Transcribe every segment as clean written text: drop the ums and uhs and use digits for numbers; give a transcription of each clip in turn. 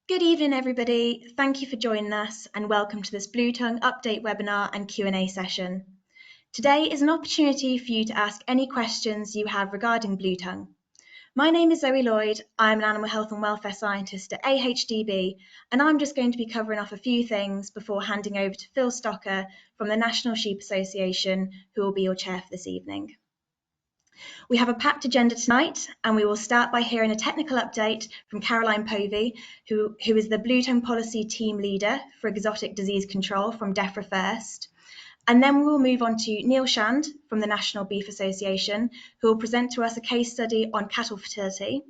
Good evening, everybody. Thank you for joining us and welcome to this Bluetongue update webinar and Q&A session. Today is an opportunity for you to ask any questions you have regarding Bluetongue. My name is Zoe Lloyd. I'm an animal health and welfare scientist at AHDB, and I'm just going to be covering off a few things before handing over to Phil Stocker from the National Sheep Association, who will be your chair for this evening. We have a packed agenda tonight, and we will start by hearing a technical update from Caroline Povey, who is the Bluetongue Policy Team Leader for Exotic Disease Control from Defra first. And then we will move on to Neil Shand from the National Beef Association, who will present to us a case study on cattle fertility,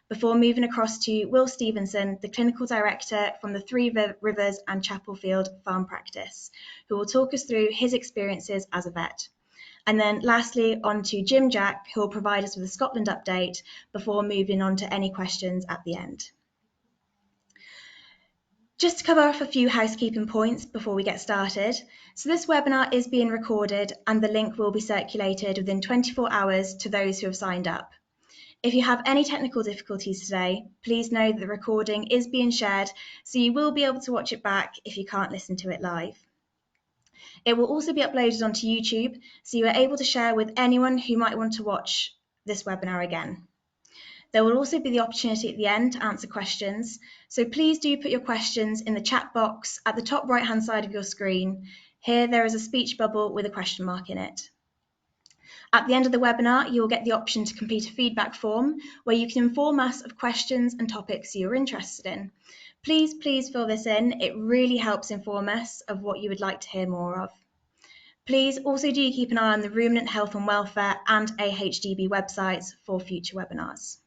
before moving across to Will Stevenson, the Clinical Director from the Three Rivers and Chapelfield Farm Practice, who will talk us through his experiences as a vet. And then lastly, on to Jim Jack, who will provide us with a Scotland update before moving on to any questions at the end. Just to cover off a few housekeeping points before we get started. So this webinar is being recorded and the link will be circulated within 24 hours to those who have signed up. If you have any technical difficulties today, please know that the recording is being shared, so you will be able to watch it back if you can't listen to it live. It will also be uploaded onto YouTube, so you are able to share with anyone who might want to watch this webinar again. There will also be the opportunity at the end to answer questions, so please do put your questions in the chat box at the top right-hand side of your screen. Here there is a speech bubble with a question mark in it. At the end of the webinar, you will get the option to complete a feedback form where you can inform us of questions and topics you are interested in. Please fill this in. It really helps inform us of what you would like to hear more of. Please also do keep an eye on the Ruminant Health and Welfare and AHDB websites for future webinars.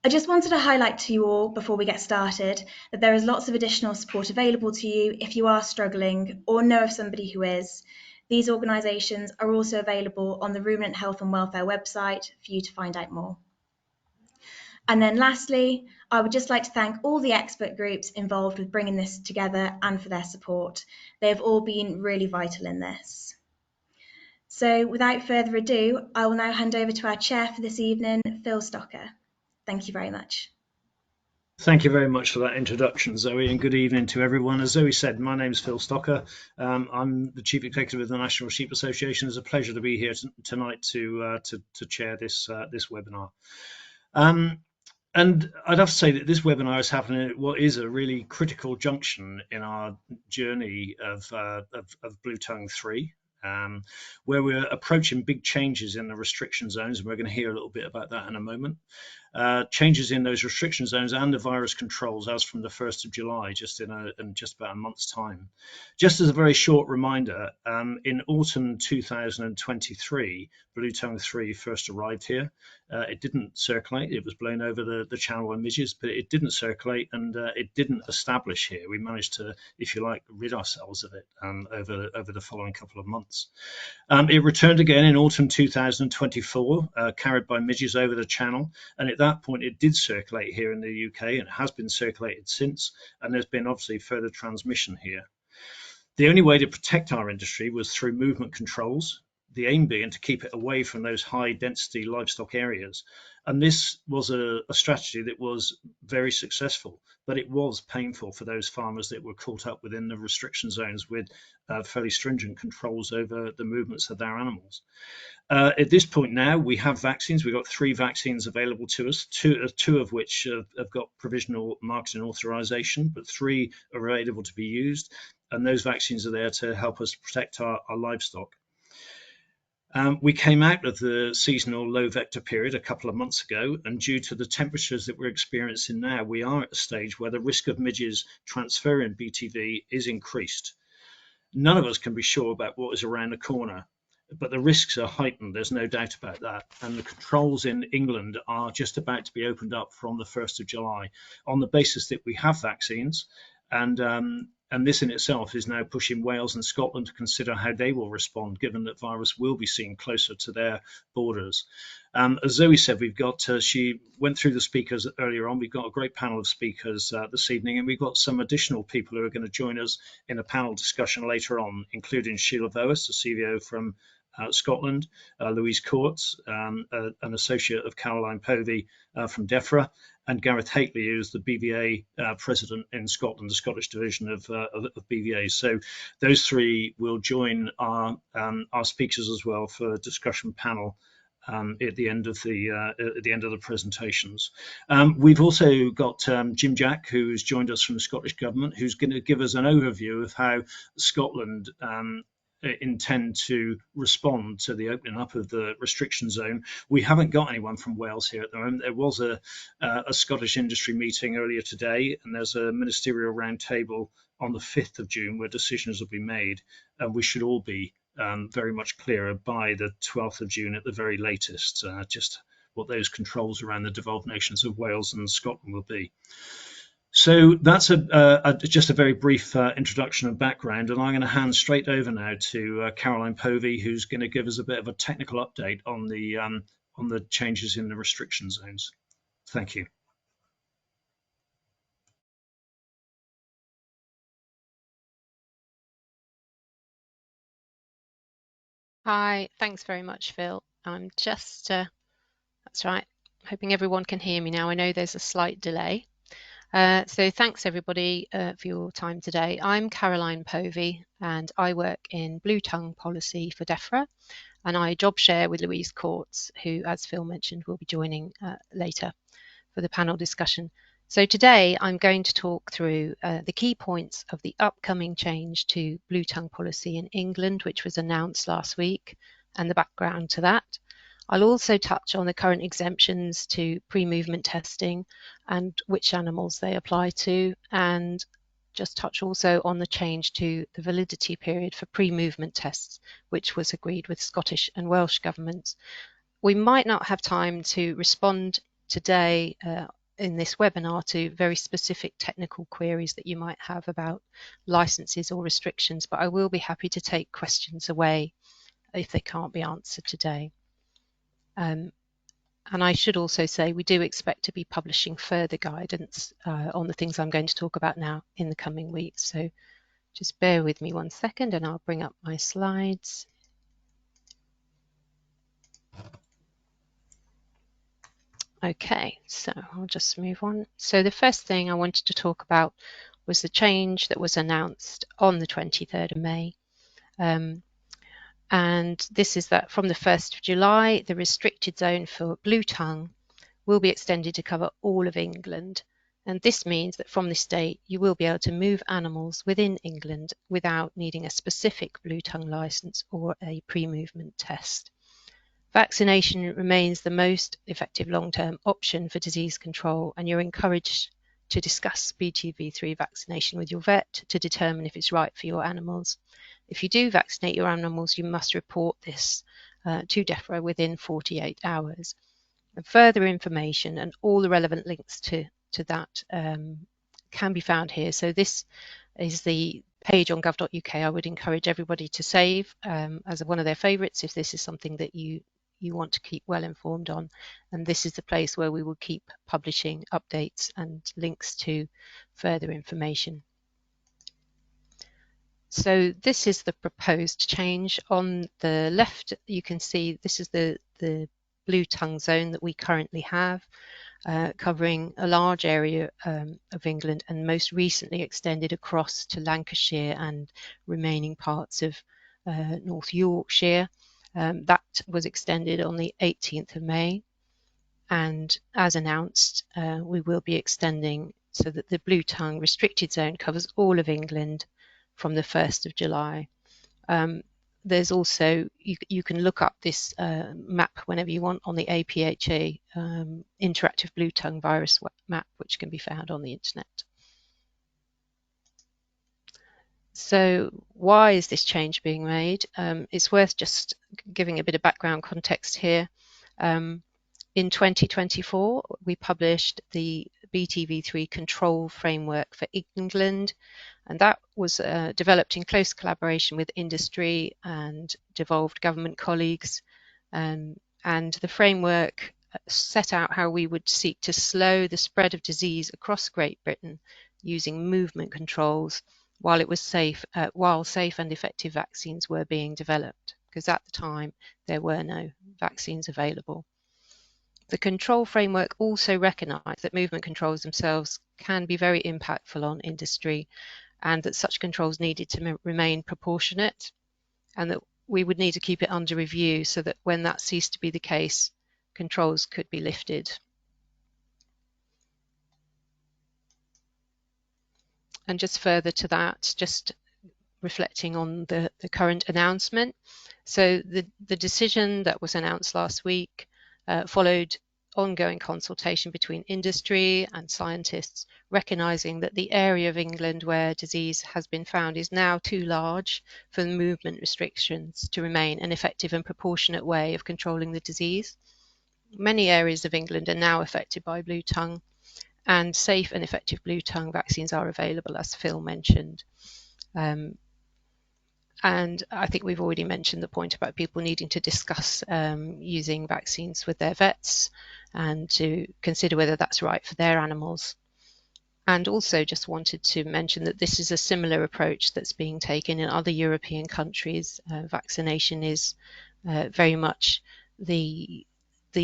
I just wanted to highlight to you all before we get started that there is lots of additional support available to you if you are struggling or know of somebody who is. These organisations are also available on the Ruminant Health and Welfare website for you to find out more. And then lastly, I would just like to thank all the expert groups involved with bringing this together and for their support. They have all been really vital in this. So without further ado, I will now hand over to our chair for this evening, Phil Stocker. Thank you very much. Thank you very much for that introduction, Zoe, and good evening to everyone. As Zoe said, my name is Phil Stocker. I'm the Chief Executive of the National Sheep Association. It's a pleasure to be here tonight to chair this webinar. And I'd have to say that this webinar is happening at what is a really critical junction in our journey of Bluetongue 3. Where we're approaching big changes in the restriction zones, and we're going to hear a little bit about that in a moment. Changes in those restriction zones and the virus controls as from the 1st of July, just in just about a month's time. Just as a very short reminder, in autumn 2023, Bluetongue 3 first arrived here. It didn't circulate. It was blown over the channel by midges, but it didn't circulate and it didn't establish here. We managed to, if you like, rid ourselves of it over the following couple of months. It returned again in autumn 2024, carried by midges over the channel, and at that point it did circulate here in the UK, and it has been circulated since, and there's been obviously further transmission here. The only way to protect our industry was through movement controls, the aim being to keep it away from those high density livestock areas. And this was a strategy that was very successful, but it was painful for those farmers that were caught up within the restriction zones with fairly stringent controls over the movements of their animals. At this point now, we have vaccines. We've got 3 vaccines available to us, two of which have got provisional marketing authorization, but 3 are available to be used. And those vaccines are there to help us protect our livestock. We came out of the seasonal low vector period a couple of months ago, and due to the temperatures that we're experiencing now, we are at a stage where the risk of midges transferring BTV is increased. None of us can be sure about what is around the corner, but the risks are heightened, there's no doubt about that. And the controls in England are just about to be opened up from the 1st of July on the basis that we have vaccines, and this in itself is now pushing Wales and Scotland to consider how they will respond, given that virus will be seen closer to their borders. As Zoe said, we've got, she went through the speakers earlier on, we've got a great panel of speakers this evening, and we've got some additional people who are going to join us in a panel discussion later on, including Sheila Voas, the CVO from Scotland, Louise Courts, an associate of Caroline Povey from Defra, and Gareth Hateley, who's the BVA president in Scotland, the Scottish division of BVA. So those three will join our speakers as well for a discussion panel at the end of the presentations. We've also got Jim Jack, who's joined us from the Scottish Government, who's going to give us an overview of how Scotland intend to respond to the opening up of the restriction zone. We haven't got anyone from Wales here at the moment. There was a Scottish industry meeting earlier today, and there's a ministerial roundtable on the 5th of June where decisions will be made, and we should all be very much clearer by the 12th of June at the very latest, just what those controls around the devolved nations of Wales and Scotland will be. So that's just a very brief introduction and background, and I'm going to hand straight over now to Caroline Povey, who's going to give us a bit of a technical update on the changes in the restriction zones. Thank you. Hi, thanks very much, Phil. I'm just, that's right, hoping everyone can hear me now. I know there's a slight delay. So thanks everybody for your time today. I'm Caroline Povey and I work in Bluetongue policy for Defra, and I job share with Louise Courts, who, as Phil mentioned, will be joining later for the panel discussion. So today I'm going to talk through the key points of the upcoming change to Bluetongue policy in England, which was announced last week, and the background to that. I'll also touch on the current exemptions to pre-movement testing and which animals they apply to, and just touch also on the change to the validity period for pre-movement tests, which was agreed with Scottish and Welsh governments. We might not have time to respond today in this webinar to very specific technical queries that you might have about licenses or restrictions, but I will be happy to take questions away if they can't be answered today. And I should also say we do expect to be publishing further guidance on the things I'm going to talk about now in the coming weeks. So just bear with me one second and I'll bring up my slides. Okay, so I'll just move on. So the first thing I wanted to talk about was the change that was announced on the 23rd of May. And this is that from the 1st of July, the restricted zone for Bluetongue will be extended to cover all of England. And this means that from this date, you will be able to move animals within England without needing a specific Bluetongue licence or a pre-movement test. Vaccination remains the most effective long-term option for disease control, and you're encouraged to discuss BTV3 vaccination with your vet to determine if it's right for your animals. If you do vaccinate your animals, you must report this to Defra within 48 hours. And further information and all the relevant links to that can be found here. So this is the page on gov.uk I would encourage everybody to save as one of their favourites if this is something that you want to keep well informed on, and this is the place where we will keep publishing updates and links to further information. So this is the proposed change. On the left you can see this is the Bluetongue zone that we currently have, covering a large area of England and most recently extended across to Lancashire and remaining parts of North Yorkshire. That was extended on the 18th of May, and as announced, we will be extending so that the Bluetongue restricted zone covers all of England from the 1st of July. There's also, you can look up this map whenever you want on the APHA interactive Bluetongue virus map, which can be found on the internet. So why is this change being made? It's worth just giving a bit of background context here. In 2024, we published the BTV3 control framework for England, and that was developed in close collaboration with industry and devolved government colleagues. And the framework set out how we would seek to slow the spread of disease across Great Britain using movement controls while it was safe, while safe and effective vaccines were being developed, because at the time there were no vaccines available. The control framework also recognised that movement controls themselves can be very impactful on industry, and that such controls needed to remain proportionate, and that we would need to keep it under review so that when that ceased to be the case, controls could be lifted. And just further to that, just reflecting on the current announcement. So the decision that was announced last week followed ongoing consultation between industry and scientists, recognising that the area of England where disease has been found is now too large for the movement restrictions to remain an effective and proportionate way of controlling the disease. Many areas of England are now affected by Bluetongue, and safe and effective Bluetongue vaccines are available, as Phil mentioned. And I think we've already mentioned the point about people needing to discuss using vaccines with their vets and to consider whether that's right for their animals. And also just wanted to mention that this is a similar approach that's being taken in other European countries. Vaccination is very much the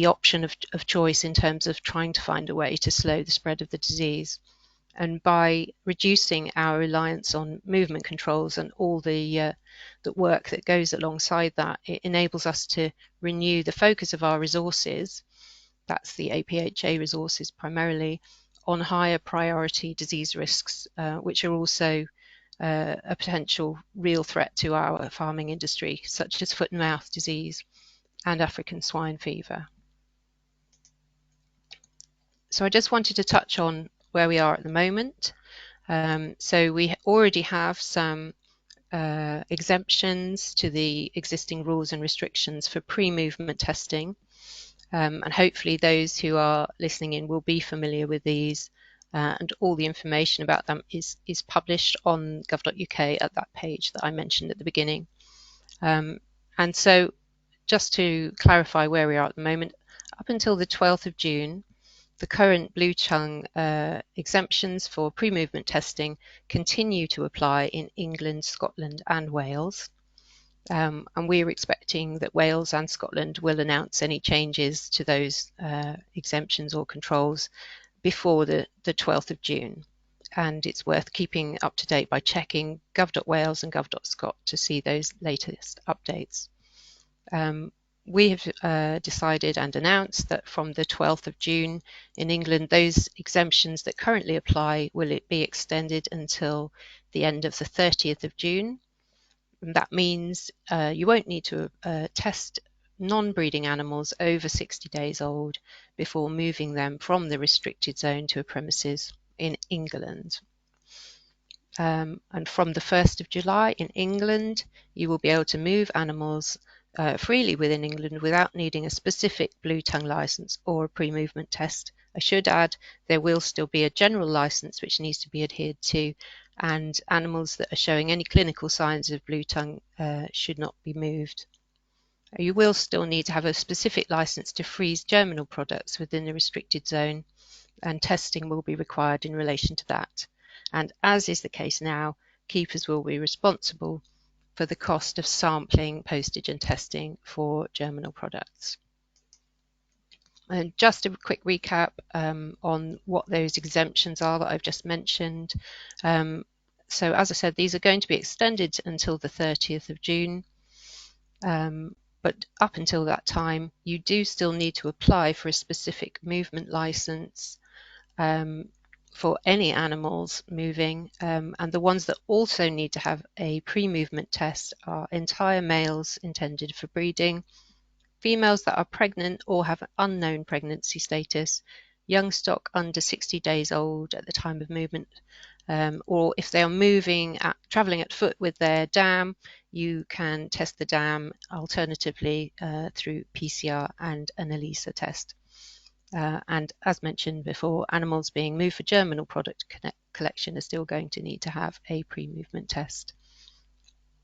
option of choice in terms of trying to find a way to slow the spread of the disease. And by reducing our reliance on movement controls and all the work that goes alongside that, it enables us to renew the focus of our resources, that's the APHA resources primarily, on higher priority disease risks, which are also a potential real threat to our farming industry, such as foot and mouth disease and African swine fever. So I just wanted to touch on where we are at the moment. So we already have some exemptions to the existing rules and restrictions for pre-movement testing, and hopefully those who are listening in will be familiar with these, and all the information about them is published on gov.uk at that page that I mentioned at the beginning. And so just to clarify where we are at the moment, up until the 12th of June, the current Bluetongue exemptions for pre-movement testing continue to apply in England, Scotland and Wales. And we're expecting that Wales and Scotland will announce any changes to those exemptions or controls before the 12th of June. And it's worth keeping up to date by checking gov.wales and gov.scot to see those latest updates. We have decided and announced that from the 12th of June in England, those exemptions that currently apply will be extended until the end of the 30th of June. And that means you won't need to test non-breeding animals over 60 days old before moving them from the restricted zone to a premises in England. And from the 1st of July in England, you will be able to move animals freely within England without needing a specific Bluetongue licence or a pre-movement test. I should add there will still be a general licence which needs to be adhered to, and animals that are showing any clinical signs of Bluetongue should not be moved. You will still need to have a specific licence to freeze germinal products within the restricted zone, and testing will be required in relation to that. And as is the case now, keepers will be responsible for the cost of sampling, postage and testing for germinal products. And just a quick recap on what those exemptions are that I've just mentioned. So as I said, these are going to be extended until the 30th of June. But up until that time, you do still need to apply for a specific movement license for any animals moving, and the ones that also need to have a pre-movement test are entire males intended for breeding, females that are pregnant or have an unknown pregnancy status, young stock under 60 days old at the time of movement, or if they are travelling at foot with their dam, you can test the dam alternatively through PCR and an ELISA test. And as mentioned before, animals being moved for germinal product collection are still going to need to have a pre-movement test.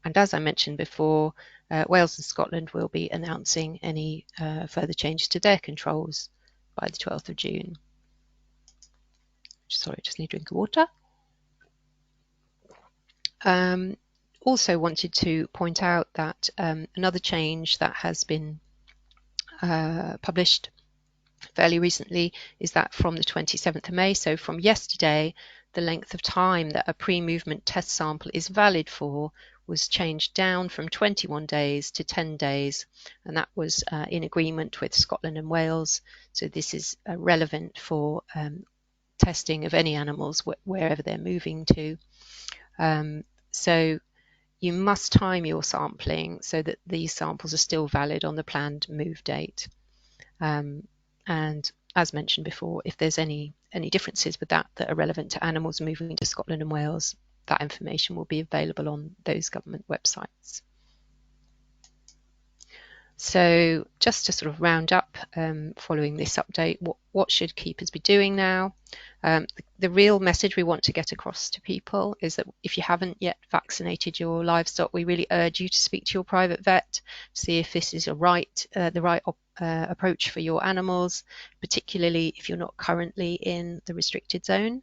And as I mentioned before, Wales and Scotland will be announcing any further changes to their controls by the 12th of June. Sorry, just need a drink of water. Also wanted to point out that another change that has been published fairly recently is that from the 27th of May, so from yesterday, the length of time that a pre-movement test sample is valid for was changed down from 21 days to 10 days, and that was in agreement with Scotland and Wales. So this is relevant for testing of any animals wherever they're moving to. So you must time your sampling so that these samples are still valid on the planned move date. And as mentioned before, if there's any differences with that are relevant to animals moving to Scotland and Wales, that information will be available on those government websites. So just to sort of round up, following this update, what should keepers be doing now? The real message we want to get across to people is that if you haven't yet vaccinated your livestock, we really urge you to speak to your private vet, see if this is the right approach for your animals, particularly if you're not currently in the restricted zone.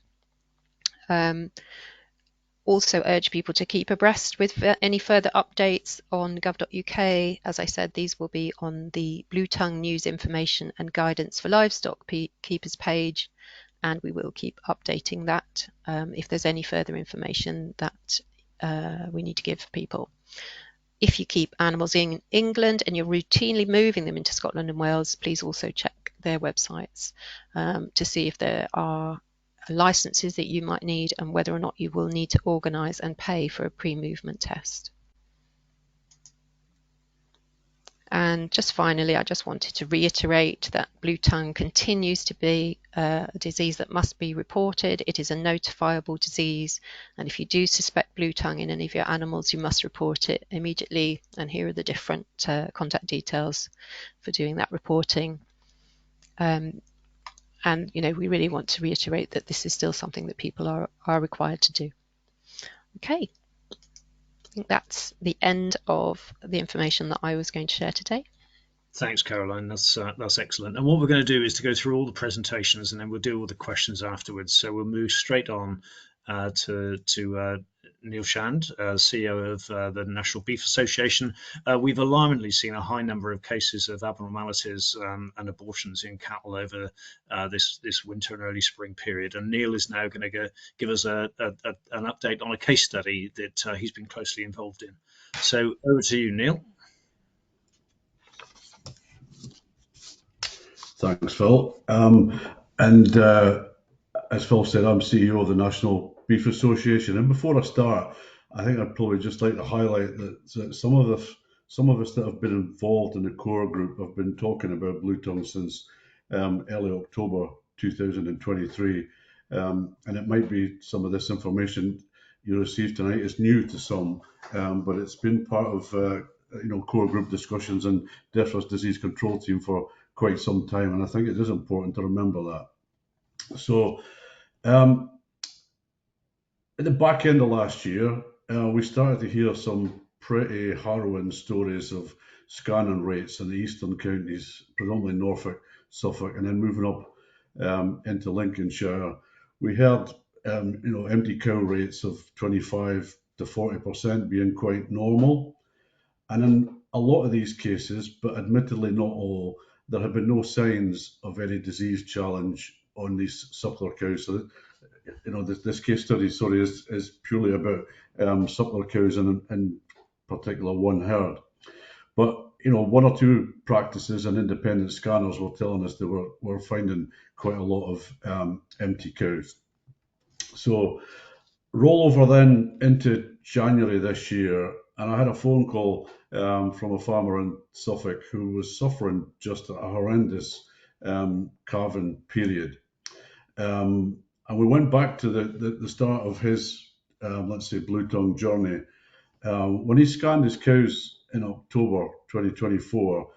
Also urge people to keep abreast with any further updates on gov.uk. As I said, these will be on the Bluetongue News Information and Guidance for Livestock Keepers page, and we will keep updating that if there's any further information that we need to give people. If you keep animals in England and you're routinely moving them into Scotland and Wales, please also check their websites to see if there are licenses that you might need and whether or not you will need to organise and pay for a pre-movement test. And just finally, I just wanted to reiterate that Bluetongue continues to be a disease that must be reported. It is a notifiable disease, and if you do suspect Bluetongue in any of your animals, you must report it immediately, and here are the different contact details for doing that reporting. And we really want to reiterate that this is still something that people are required to do. Okay, I think that's the end of the information that I was going to share today. Thanks, Caroline. That's excellent. And what we're going to do is to go through all the presentations, and then we'll deal with the questions afterwards. So we'll move straight on to Neil Shand, CEO of the National Beef Association. We've alarmingly seen a high number of cases of abnormalities and abortions in cattle over this winter and early spring period. And Neil is now going to give us an update on a case study that he's been closely involved in. So over to you, Neil. Thanks, Phil. As Phil said, I'm CEO of the National Beef Association. And before I start, I think I'd probably just like to highlight that some of us that have been involved in the core group have been talking about Bluetongue since early October 2023. And it might be some of this information you received tonight is new to some, but it's been part of core group discussions and Defra's disease control team for quite some time, and I think it is important to remember that. So at the back end of last year, we started to hear some pretty harrowing stories of scanning rates in the eastern counties, predominantly Norfolk, Suffolk, and then moving up into Lincolnshire. We heard empty cow rates of 25 to 40% being quite normal, and in a lot of these cases, but admittedly not all, there have been no signs of any disease challenge on these suckler cows. So, this case study, is purely about suckler cows in particular one herd. But one or two practices and independent scanners were telling us they were finding quite a lot of empty cows. So roll over then into January this year, and I had a phone call from a farmer in Suffolk who was suffering just a horrendous calving period. And we went back to the start of his, let's say, Bluetongue journey. When he scanned his cows in October 2024,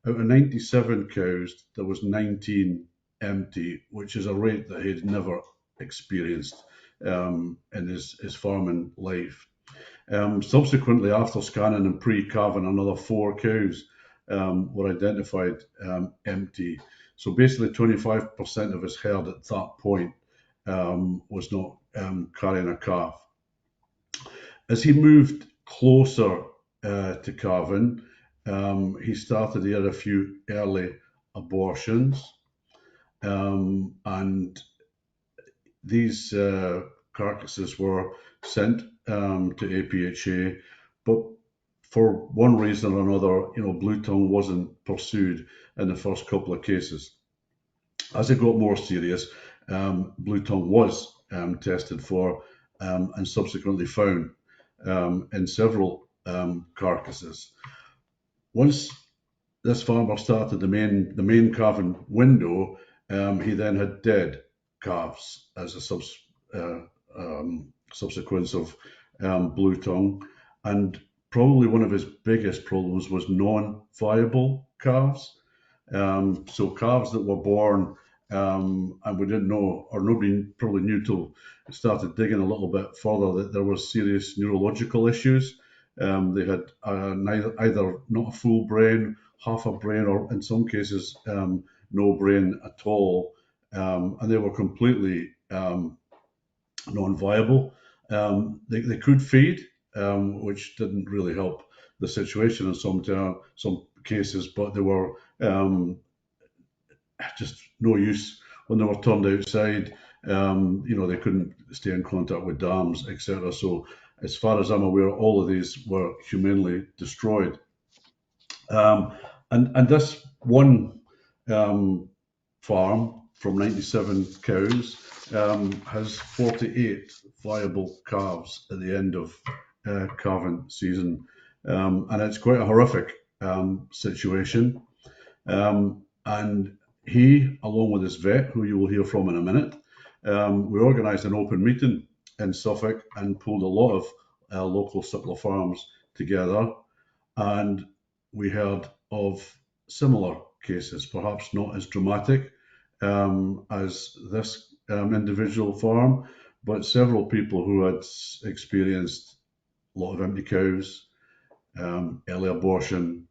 out of 97 cows, there was 19 empty, which is a rate that he'd never experienced in his farming life. Subsequently, after scanning and pre-calving, another 4 cows were identified empty. So basically 25% of his herd at that point was not carrying a calf. As he moved closer to calving, he started to hear a few early abortions. and these carcasses were sent to APHA, but for one reason or another, Bluetongue wasn't pursued in the first couple of cases. As it got more serious, Bluetongue was tested for and subsequently found in several carcasses. Once this farmer started the main calving window, he then had dead calves as a subsequence of Bluetongue, and probably one of his biggest problems was non-viable calves. So calves that were born and we didn't know, or nobody probably knew till started digging a little bit further, that there was serious neurological issues. They had either not a full brain, half a brain, or in some cases no brain at all, and they were completely non-viable. They could feed, which didn't really help the situation in some cases, but they were just no use when they were turned outside. They couldn't stay in contact with dams, etc. So as far as I'm aware, all of these were humanely destroyed. And this one farm from 97 cows has 48 viable calves at the end of calving season. And it's quite a horrific situation. And he, along with his vet, who you will hear from in a minute, we organised an open meeting in Suffolk and pulled a lot of local suckler farms together, and we heard of similar cases, perhaps not as dramatic as this individual farm, but several people who had experienced a lot of empty cows, early abortion,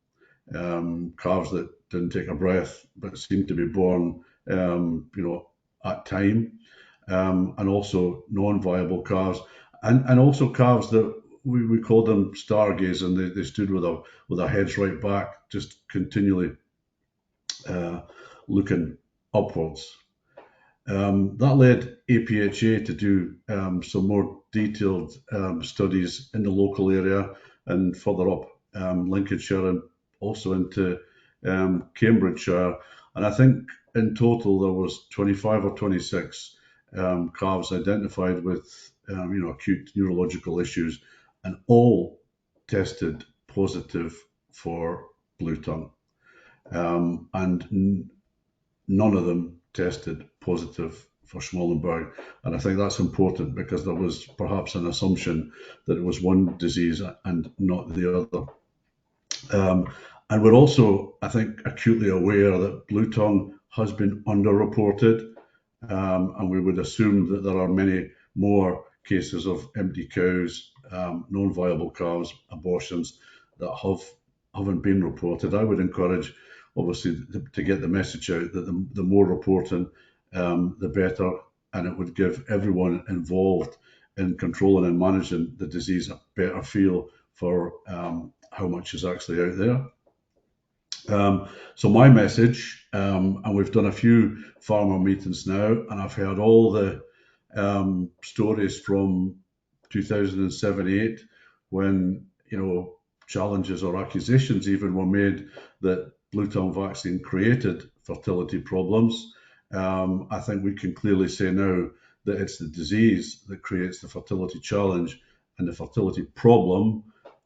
calves that didn't take a breath but seemed to be born, at time, and also non-viable calves, and also calves that we called them stargazing. They stood with their heads right back, just continually looking upwards. That led APHA to do some more detailed studies in the local area and further up Lincolnshire and also into Cambridgeshire. And I think in total there was 25 or 26 calves identified with acute neurological issues, and all tested positive for Bluetongue. And none of them tested positive for Schmallenberg. And I think that's important because there was perhaps an assumption that it was one disease and not the other. And we're also, I think, acutely aware that Bluetongue has been underreported, and we would assume that there are many more cases of empty cows, non-viable calves, abortions that haven't been reported. I would encourage, obviously, to get the message out that the more reporting, the better, and it would give everyone involved in controlling and managing the disease a better feel for how much is actually out there. So my message, and we've done a few farmer meetings now, and I've heard all the stories from 2007-8 when challenges or accusations even were made that Bluetongue vaccine created fertility problems. I think we can clearly say now that it's the disease that creates the fertility challenge and the fertility problem.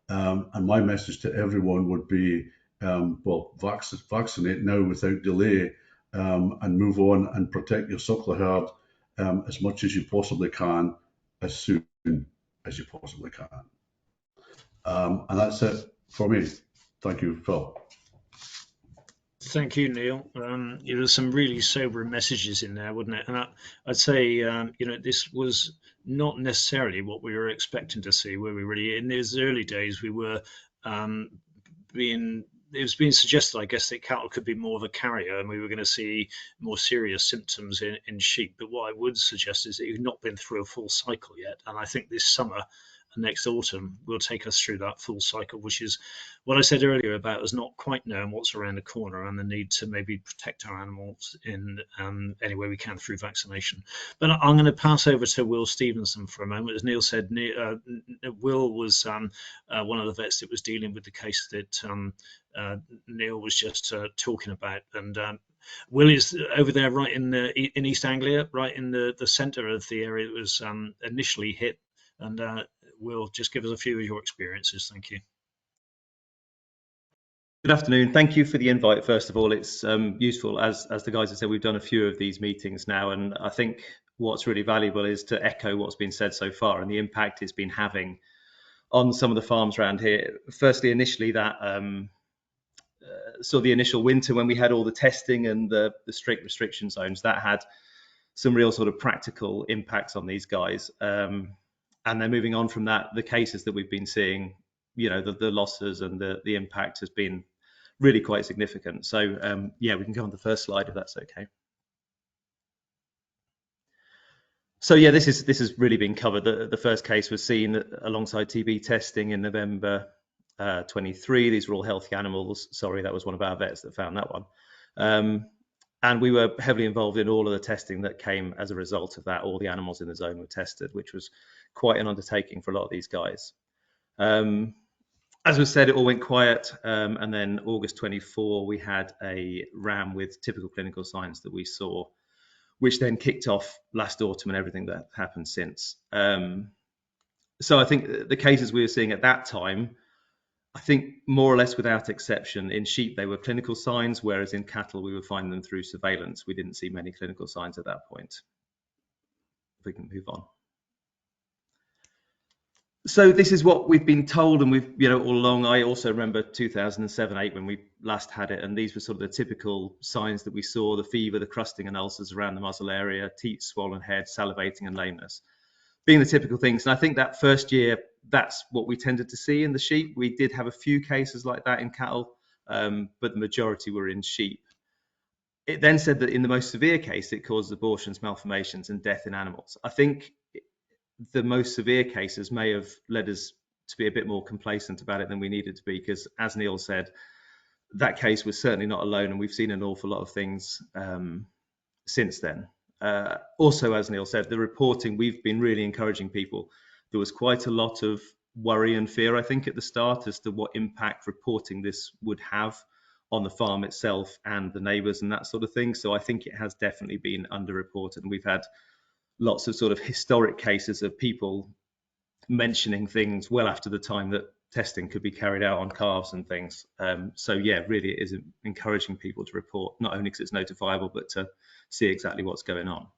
And my message to everyone would be, vaccinate now without delay, and move on and protect your suckler herd as much as you possibly can, as soon as you possibly can. And that's it for me. Thank you, Phil. Thank you, Neil. There's some really sobering messages in there, wasn't it? And I'd say, this was not necessarily what we were expecting to see. Were we really? In those early days, we were it was being suggested, I guess, that cattle could be more of a carrier, and we were going to see more serious symptoms in sheep. But what I would suggest is that you've not been through a full cycle yet, and I think this summer next autumn will take us through that full cycle, which is what I said earlier about us not quite knowing what's around the corner and the need to maybe protect our animals in any way we can through vaccination. But I'm going to pass over to Will Stevenson for a moment. As Neil said, Will was one of the vets that was dealing with the case that Neil was just talking about, and Will is over there right in East Anglia, right in the centre of the area that was initially hit. And Will, just give us a few of your experiences. Thank you. Good afternoon. Thank you for the invite. First of all, it's useful. As the guys have said, we've done a few of these meetings now, and I think what's really valuable is to echo what's been said so far and the impact it's been having on some of the farms around here. Firstly, initially that the initial winter when we had all the testing and the strict restriction zones, that had some real sort of practical impacts on these guys. And then moving on from that, the cases that we've been seeing, you know, the losses and the impact has been really quite significant. So yeah, we can go on the first slide if that's okay. So yeah, this has really been covered. The first case was seen alongside TB testing in November 23. These were all healthy animals. Sorry, that was one of our vets that found that one. And we were heavily involved in all of the testing that came as a result of that. All the animals in the zone were tested, which was quite an undertaking for a lot of these guys. As was said, it all went quiet. And then August 24, we had a ram with typical clinical signs that we saw, which then kicked off last autumn and everything that happened since. So I think the cases we were seeing at that time, I think more or less without exception, in sheep, they were clinical signs, whereas in cattle, we would find them through surveillance. We didn't see many clinical signs at that point. If we can move on. So this is what we've been told, and we've, you know, all along. I also remember 2007-8 when we last had it, and these were sort of the typical signs that we saw: the fever, the crusting and ulcers around the muzzle area, teeth, swollen head, salivating and lameness, being the typical things. And I think that first year, that's what we tended to see in the sheep. We did have a few cases like that in cattle, but the majority were in sheep. It then said that in the most severe case, it caused abortions, malformations and death in animals. I think the most severe cases may have led us to be a bit more complacent about it than we needed to be, because as Neil said, that case was certainly not alone, and we've seen an awful lot of things since then. Also, as Neil said, the reporting, we've been really encouraging people. There was quite a lot of worry and fear, I think, at the start as to what impact reporting this would have on the farm itself and the neighbours and that sort of thing. So I think it has definitely been underreported, and we've had lots of sort of historic cases of people mentioning things well after the time that testing could be carried out on calves and things. So yeah, really it is encouraging people to report, not only because it's notifiable, but to see exactly what's going on.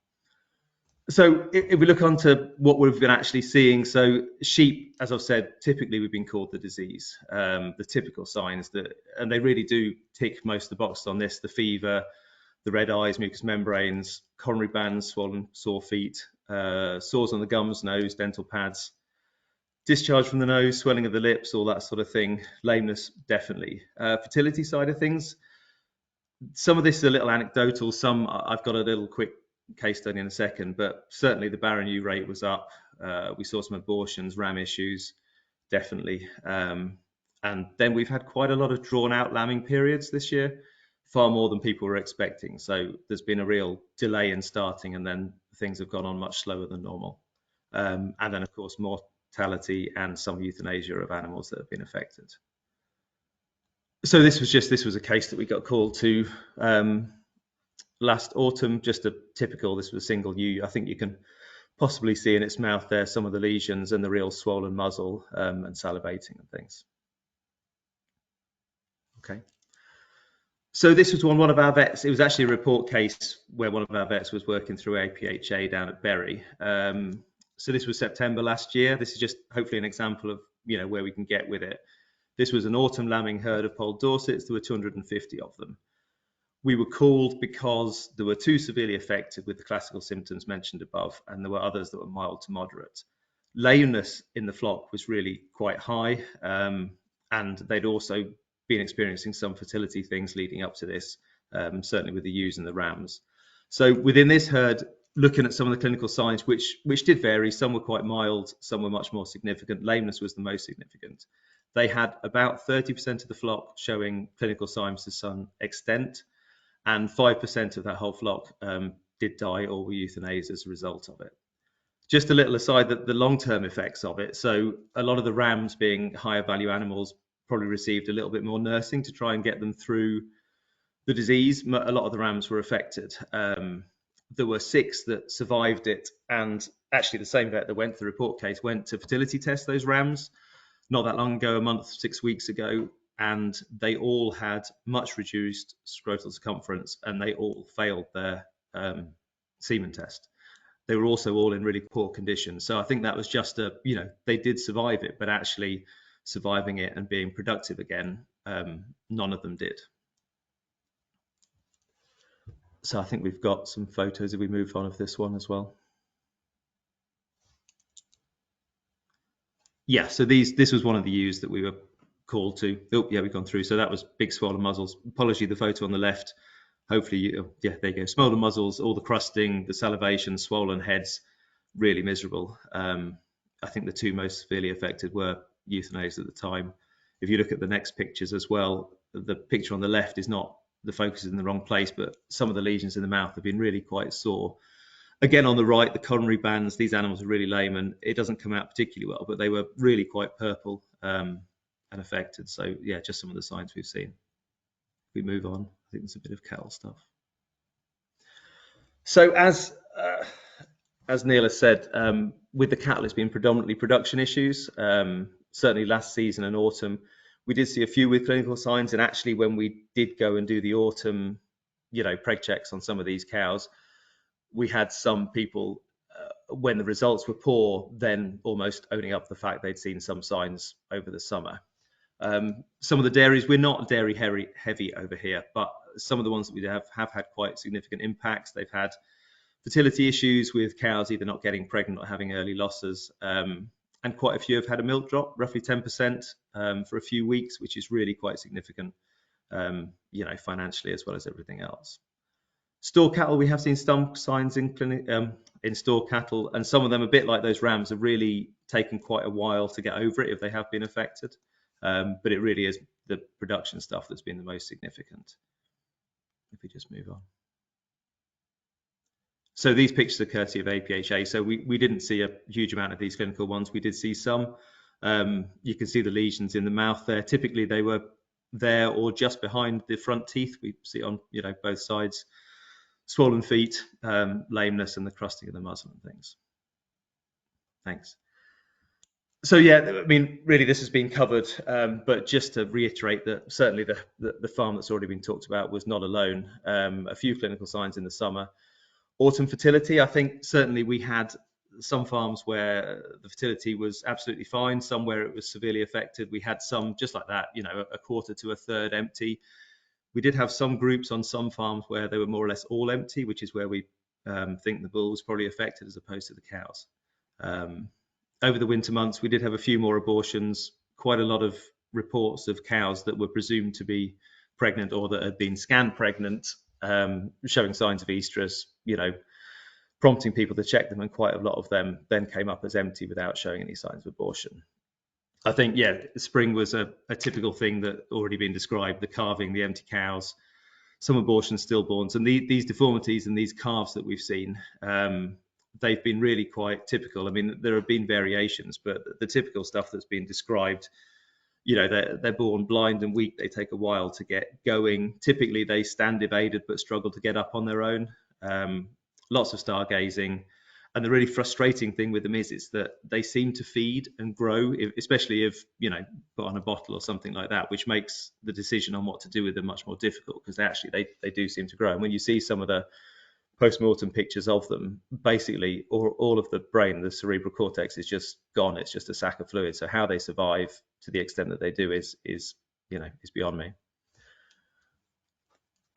So if we look onto what we've been actually seeing, so sheep, as I've said, typically we've been called the disease, the typical signs that, and they really do tick most of the boxes on this: the fever, the red eyes, mucous membranes, coronary bands, swollen, sore feet, sores on the gums, nose, dental pads, discharge from the nose, swelling of the lips, all that sort of thing. Lameness, definitely. Fertility side of things, some of this is a little anecdotal. Some, I've got a little quick case study in a second, but certainly the barren ewe rate was up. We saw some abortions, ram issues, definitely. And then we've had quite a lot of drawn out lambing periods this year, far more than people were expecting. So there's been a real delay in starting, and then things have gone on much slower than normal. And then of course, mortality and some euthanasia of animals that have been affected. So this was a case that we got called to last autumn, just a typical, this was a single ewe. I think you can possibly see in its mouth there some of the lesions and the real swollen muzzle and salivating and things. Okay. So this was one of our vets. It was actually a report case where one of our vets was working through APHA down at Bury. So this was September last year. This is just hopefully an example of, you know, where we can get with it. This was an autumn lambing herd of polled Dorsets. There were 250 of them. We were called because there were 2 severely affected with the classical symptoms mentioned above, and there were others that were mild to moderate. Lameness in the flock was really quite high, and they'd also been experiencing some fertility things leading up to this, certainly with the ewes and the rams. So within this herd, looking at some of the clinical signs, which did vary. Some were quite mild, some were much more significant. Lameness was the most significant. They had about 30% of the flock showing clinical signs to some extent, and 5% of that whole flock did die or were euthanized as a result of it. Just a little aside, that the long-term effects of it. So a lot of the rams, being higher value animals, probably received a little bit more nursing to try and get them through the disease. A lot of the rams were affected. There were 6 that survived it, and actually the same vet that went to the report case went to fertility test those rams not that long ago, a month, 6 weeks ago, and they all had much reduced scrotal circumference, and they all failed their semen test. They were also all in really poor condition. So I think that was just they did survive it, but actually surviving it and being productive again, none of them did. So I think we've got some photos if we move on of this one as well. Yeah, so this was one of the ewes that we were called to. Oh, yeah, we've gone through. So that was big swollen muzzles. Apology, the photo on the left. Hopefully, yeah, there you go. Swollen muzzles, all the crusting, the salivation, swollen heads, really miserable. I think the 2 most severely affected were euthanized at the time. If you look at the next pictures as well, the picture on the left is not, the focus is in the wrong place, but some of the lesions in the mouth have been really quite sore. Again, on the right, the coronary bands, these animals are really lame and it doesn't come out particularly well, but they were really quite purple and affected. So yeah, just some of the signs we've seen. If we move on, I think there's a bit of cattle stuff. So as Neil has said, with the cattle, it's been predominantly production issues. Certainly last season and autumn, we did see a few with clinical signs, and actually when we did go and do the autumn, preg checks on some of these cows, we had some people, when the results were poor, then almost owning up the fact they'd seen some signs over the summer. Some of the dairies, we're not dairy heavy over here, but some of the ones that we have had quite significant impacts. They've had fertility issues with cows either not getting pregnant or having early losses. And quite a few have had a milk drop, roughly 10% for a few weeks, which is really quite significant, financially as well as everything else. Store cattle, we have seen some signs in store cattle, and some of them, a bit like those rams, have really taken quite a while to get over it if they have been affected. But it really is the production stuff that's been the most significant. If we just move on. So these pictures are courtesy of APHA. So we didn't see a huge amount of these clinical ones. We did see some. You can see the lesions in the mouth there. Typically they were there or just behind the front teeth. We see on both sides. Swollen feet, lameness, and the crusting of the muzzle and things. Thanks. So yeah, I mean, really this has been covered, but just to reiterate that certainly the farm that's already been talked about was not alone. A few clinical signs in the summer. Autumn fertility, I think certainly we had some farms where the fertility was absolutely fine, some where it was severely affected. We had some just like that, a quarter to a third empty. We did have some groups on some farms where they were more or less all empty, which is where we think the bull was probably affected as opposed to the cows. Over the winter months, we did have a few more abortions, quite a lot of reports of cows that were presumed to be pregnant or that had been scanned pregnant, showing signs of estrus, prompting people to check them, and quite a lot of them then came up as empty without showing any signs of abortion. I think, yeah, spring was a typical thing that already been described, the calving, the empty cows, some abortions, stillborns, and these deformities and these calves that we've seen, they've been really quite typical. I mean, there have been variations, but the typical stuff that's been described, they're born blind and weak. They take a while to get going. Typically, they stand evaded but struggle to get up on their own. Lots of stargazing. And the really frustrating thing with them is that they seem to feed and grow, especially if, put on a bottle or something like that, which makes the decision on what to do with them much more difficult, because actually they do seem to grow. And when you see some of the post-mortem pictures of them, basically all of the brain, the cerebral cortex, is just gone. It's just a sack of fluid. So how they survive to the extent that they do is beyond me.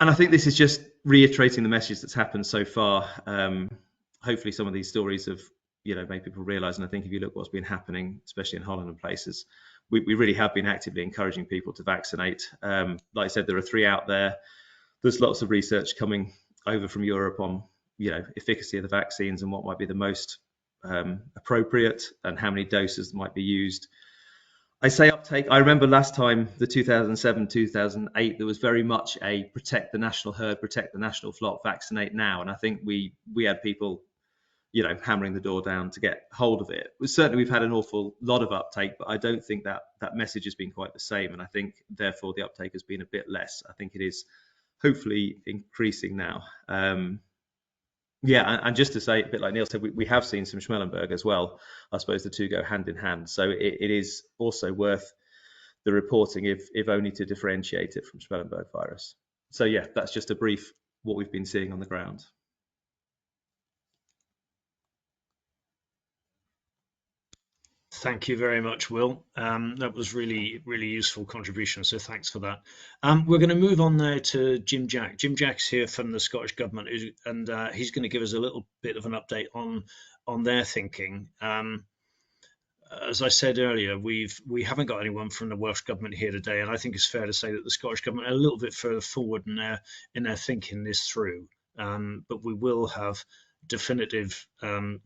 And I think this is just reiterating the message that's happened so far. Hopefully some of these stories have made people realise, and I think if you look what's been happening, especially in Holland and places, we really have been actively encouraging people to vaccinate. Like I said, there are 3 out there. There's lots of research coming over from Europe on efficacy of the vaccines and what might be the most appropriate and how many doses might be used. I say uptake. I remember last time, the 2007, 2008, there was very much a protect the national herd, protect the national flock, vaccinate now. And I think we had people, hammering the door down to get hold of it. Certainly we've had an awful lot of uptake, but I don't think that message has been quite the same. And I think therefore the uptake has been a bit less. I think it is hopefully increasing now. And just to say, a bit like Neil said, we have seen some Schmellenberg as well. I suppose the two go hand in hand. So it is also worth the reporting, if only to differentiate it from Schmellenberg virus. So yeah, that's just a brief what we've been seeing on the ground. Thank you very much, Will. That was really, really useful contribution, so thanks for that. We're going to move on now to Jim Jack. Jim Jack's here from the Scottish Government, and he's going to give us a little bit of an update on their thinking. As I said earlier, we haven't got anyone from the Welsh Government here today, and I think it's fair to say that the Scottish Government are a little bit further forward in their thinking this through. But we will have definitive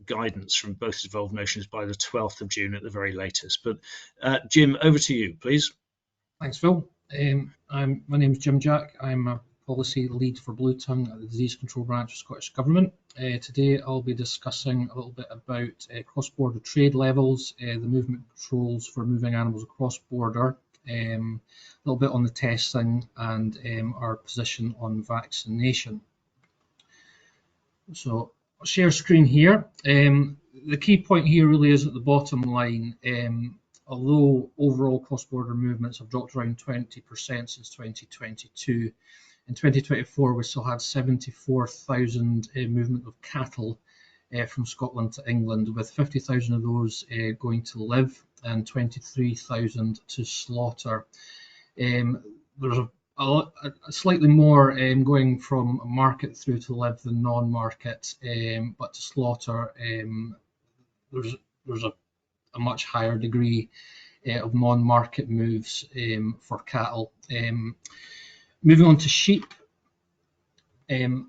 guidance from both involved nations by the 12th of June at the very latest. But Jim, over to you, please. Thanks, Phil. My name is Jim Jack. I'm a policy lead for Bluetongue at the Disease Control Branch of Scottish Government. Today I'll be discussing a little bit about cross-border trade levels, the movement controls for moving animals across border, a little bit on the testing, and our position on vaccination. So I'll share screen here. The key point here really is at the bottom line. Although overall cross-border movements have dropped around 20% since 2022, in 2024 we still had 74,000 movement of cattle from Scotland to England, with 50,000 of those going to live and 23,000 to slaughter. There's a slightly more going from market through to live than non-market, but to slaughter there's a much higher degree of non-market moves for cattle. Moving on to sheep,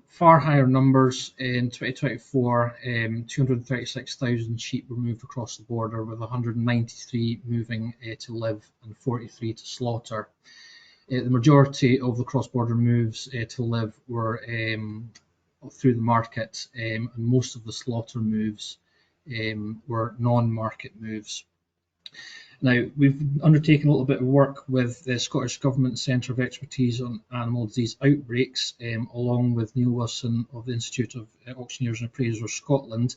far higher numbers in 2024. 236,000 sheep were moved across the border, with 193 moving to live and 43 to slaughter. The majority of the cross-border moves to live were through the market, and most of the slaughter moves were non-market moves. Now, we've undertaken a little bit of work with the Scottish Government Centre of Expertise on Animal Disease Outbreaks, along with Neil Wilson of the Institute of Auctioneers and Appraisers Scotland.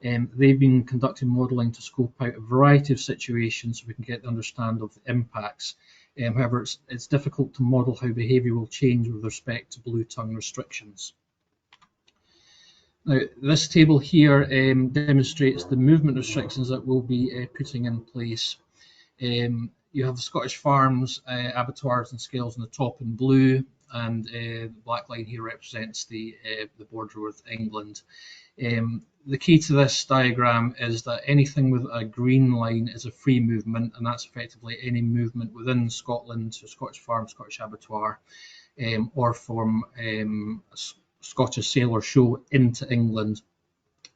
They've been conducting modelling to scope out a variety of situations so we can get the understand of the impacts. However, it's difficult to model how behaviour will change with respect to Bluetongue restrictions. Now, this table here demonstrates the movement restrictions that we'll be putting in place. You have the Scottish farms, abattoirs and scales on the top in blue, and the black line here represents the border with England. The key to this diagram is that anything with a green line is a free movement, and that's effectively any movement within Scotland, so Scottish farm, Scottish abattoir, or from Scottish sale or show into England.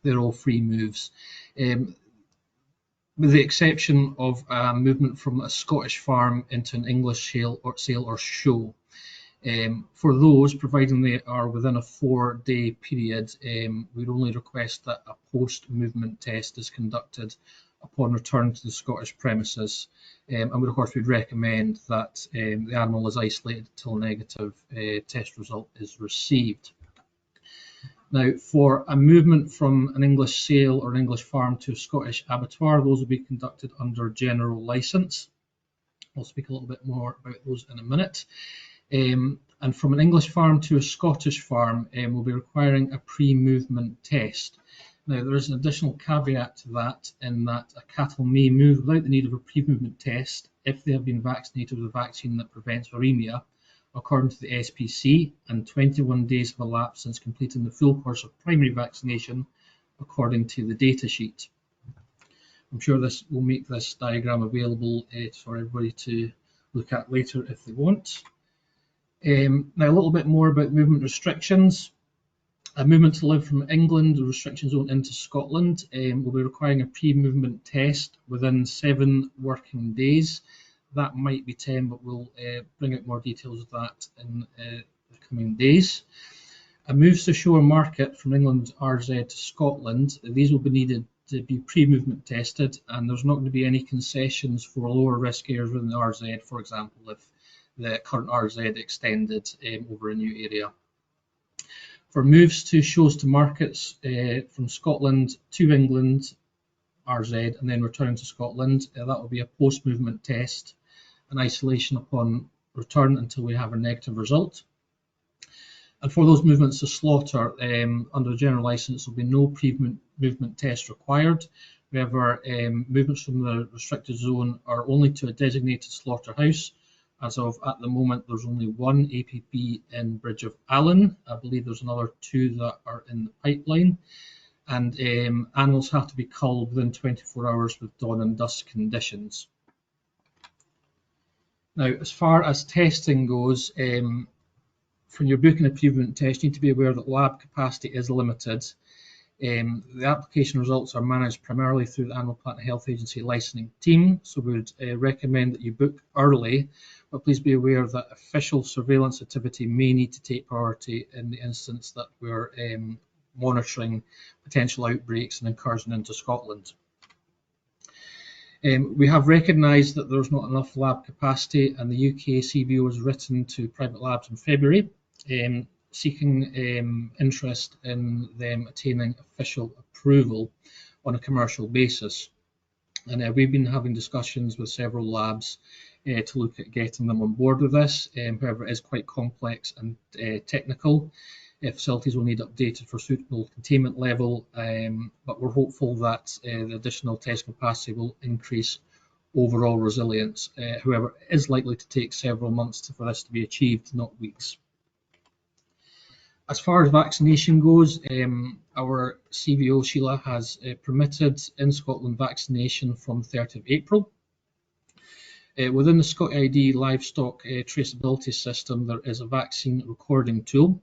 They're all free moves, with the exception of movement from a Scottish farm into an English sale or show. For those, providing they are within a 4-day period, we'd only request that a post-movement test is conducted upon return to the Scottish premises, and of course we'd recommend that the animal is isolated until a negative test result is received. Now, for a movement from an English sale or an English farm to a Scottish abattoir, those will be conducted under general licence. I'll speak a little bit more about those in a minute. And from an English farm to a Scottish farm, we'll be requiring a pre-movement test. Now, there is an additional caveat to that, in that a cattle may move without the need of a pre-movement test if they have been vaccinated with a vaccine that prevents viremia, according to the SPC, and 21 days have elapsed since completing the full course of primary vaccination, according to the data sheet. I'm sure this will make this diagram available for everybody to look at later if they want. Now, a little bit more about movement restrictions. A movement to live from England, the restriction zone, into Scotland will be requiring a pre-movement test within 7 working days. That might be 10, but we'll bring out more details of that in the coming days. A moves to shore market from England RZ to Scotland, these will be needed to be pre-movement tested, and there's not going to be any concessions for lower risk areas within the RZ, for example, if the current RZ extended over a new area. For moves to shows to markets from Scotland to England RZ and then return to Scotland, that will be a post-movement test and isolation upon return until we have a negative result. And for those movements to slaughter, under the general licence, there will be no pre-movement test required. However, movements from the restricted zone are only to a designated slaughterhouse. As of at the moment, there's only 1 APP in Bridge of Allen. I believe there's another 2 that are in the pipeline. And animals have to be culled within 24 hours with dawn and dusk conditions. Now, as far as testing goes, when you're booking a pre-movement test, you need to be aware that lab capacity is limited. The application results are managed primarily through the Animal Plant Health Agency licensing team, so we would recommend that you book early, but please be aware that official surveillance activity may need to take priority in the instance that we're monitoring potential outbreaks and incursion into Scotland. We have recognised that there's not enough lab capacity, and the UK CBO has written to private labs in February seeking interest in them attaining official approval on a commercial basis. And we've been having discussions with several labs to look at getting them on board with this. However, it is quite complex and technical. Facilities will need updated for suitable containment level, but we're hopeful that the additional test capacity will increase overall resilience. However, it is likely to take several months for this to be achieved, not weeks. As far as vaccination goes, our CBO, Sheila, has permitted in Scotland vaccination from 30th of April. Within the Scot ID livestock traceability system, there is a vaccine recording tool,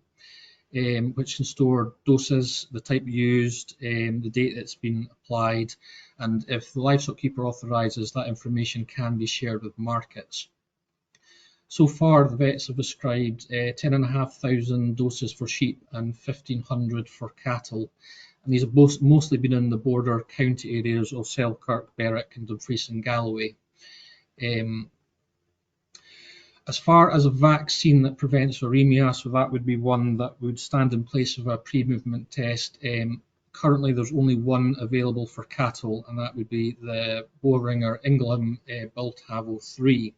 which can store doses, the type used, the date it's been applied, and if the livestock keeper authorises, that information can be shared with markets. So far, the vets have prescribed 10,500 doses for sheep and 1,500 for cattle, and these have mostly been in the border county areas of Selkirk, Berwick and Dumfries and Galloway. As far as a vaccine that prevents viremia, so that would be one that would stand in place of a pre-movement test. Currently, there's only one available for cattle, and that would be the Boehringer Ingelheim Biltavo 3.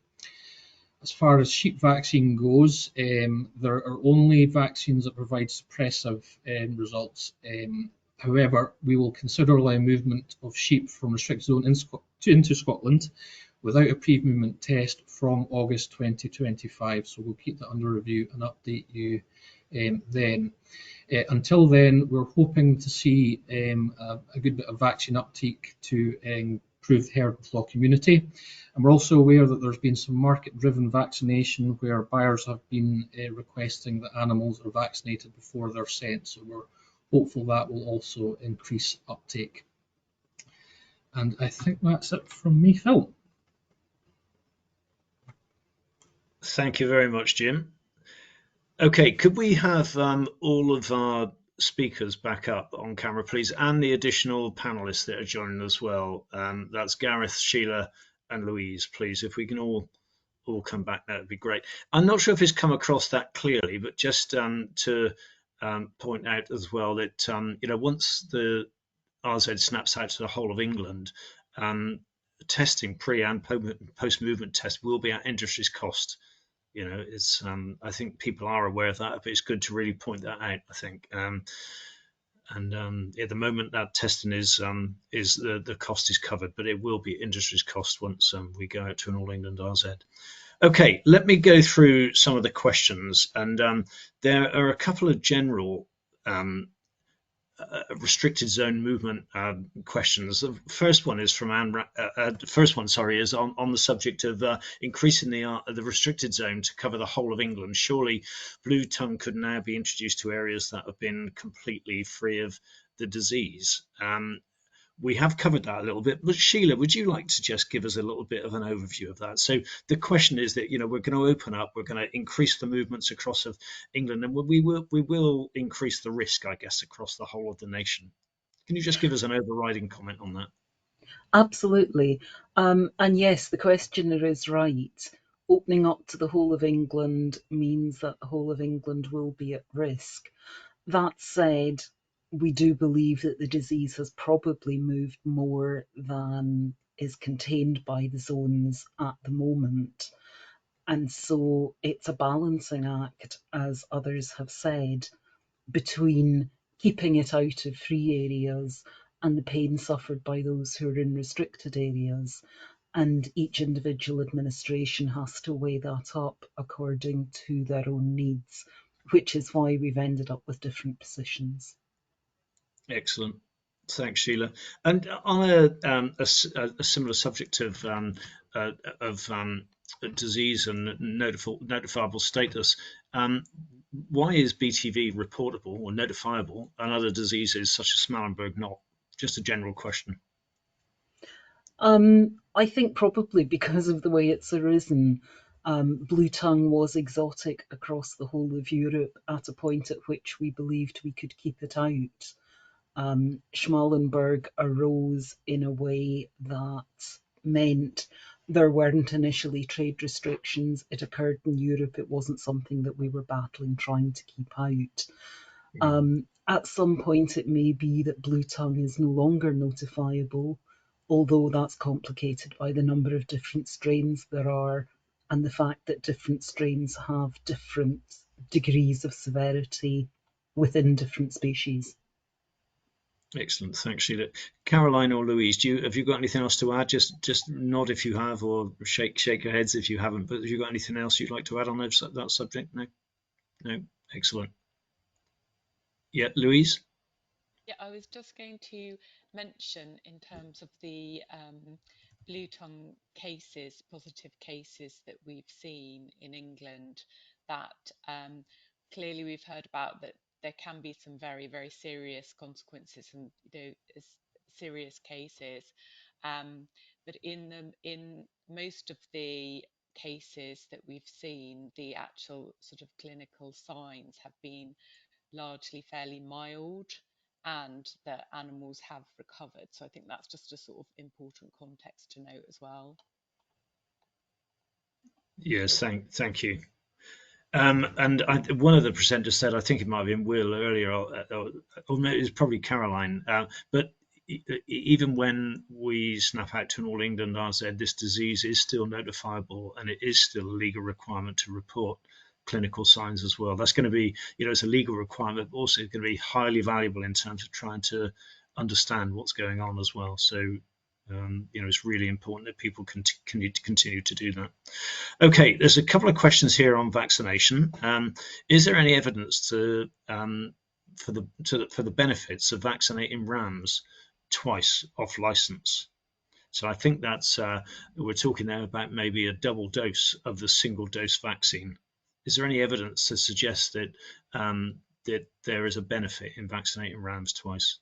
As far as sheep vaccine goes, there are only vaccines that provide suppressive results. However, we will consider allowing movement of sheep from restricted zone into Scotland without a pre-movement test from August 2025. So we'll keep that under review and update you then. Until then, we're hoping to see a good bit of vaccine uptake to improve the herd and flock immunity. And we're also aware that there's been some market-driven vaccination where buyers have been requesting that animals are vaccinated before they're sent. So we're hopeful that will also increase uptake. And I think that's it from me, Phil. Thank you very much, Jim. Okay, could we have all of our speakers back up on camera, please, and the additional panelists that are joining as well? That's Gareth, Sheila, and Louise, please. If we can all come back, that would be great. I'm not sure if it's come across that clearly, but just to point out as well that once the RZ snaps out to the whole of England, testing pre and post movement test will be at industry's cost. It's I think people are aware of that, but it's good to really point that out, I think. At the moment that testing is the cost is covered, but it will be industry's cost once we go out to an all England RZ. Okay, let me go through some of the questions, and there are a couple of general restricted zone movement questions. The first one is from Anne. First one, sorry, is on the subject of increasing the restricted zone to cover the whole of England. Surely, Bluetongue could now be introduced to areas that have been completely free of the disease. We have covered that a little bit, but Sheila, would you like to just give us a little bit of an overview of that? So the question is that, we're going to open up, we're going to increase the movements across of England, and we will increase the risk, I guess, across the whole of the nation. Can you just give us an overriding comment on that? Absolutely. And yes, the questioner is right. Opening up to the whole of England means that the whole of England will be at risk. That said, we do believe that the disease has probably moved more than is contained by the zones at the moment. And so it's a balancing act, as others have said, between keeping it out of free areas and the pain suffered by those who are in restricted areas. And each individual administration has to weigh that up according to their own needs, which is why we've ended up with different positions. Excellent. Thanks, Sheila. And on a similar subject of disease and notifiable status, why is BTV reportable or notifiable and other diseases such as Smallenberg not? Just a general question. I think probably because of the way it's arisen. Bluetongue was exotic across the whole of Europe at a point at which we believed we could keep it out. Schmallenberg arose in a way that meant there weren't initially trade restrictions. It occurred in Europe. It wasn't something that we were battling, trying to keep out. At some point, it may be that Bluetongue is no longer notifiable, although that's complicated by the number of different strains there are and the fact that different strains have different degrees of severity within different species. Excellent, thanks, Sheila. Caroline or Louise, have you got anything else to add? Just nod if you have, or shake your heads if you haven't. But have you got anything else you'd like to add on that subject? No. Excellent. Yeah, Louise. Yeah, I was just going to mention in terms of the Bluetongue cases, positive cases that we've seen in England, that clearly we've heard about that there can be some very, very serious consequences and serious cases. But in most of the cases that we've seen, the actual sort of clinical signs have been largely fairly mild, and the animals have recovered. So I think that's just a sort of important context to note as well. Yes, thank you. And one of the presenters said, I think it might have been Will earlier, or maybe it's probably Caroline, but even when we snap out to an All England RZ, this disease is still notifiable and it is still a legal requirement to report clinical signs as well. That's going to be, it's a legal requirement, but also going to be highly valuable in terms of trying to understand what's going on as well. So, it's really important that people continue to do that. Okay, there's a couple of questions here on vaccination. Is there any evidence for the benefits of vaccinating rams twice off license? So I think that's we're talking there about maybe a double dose of the single dose vaccine. Is there any evidence to suggest that that there is a benefit in vaccinating rams twice?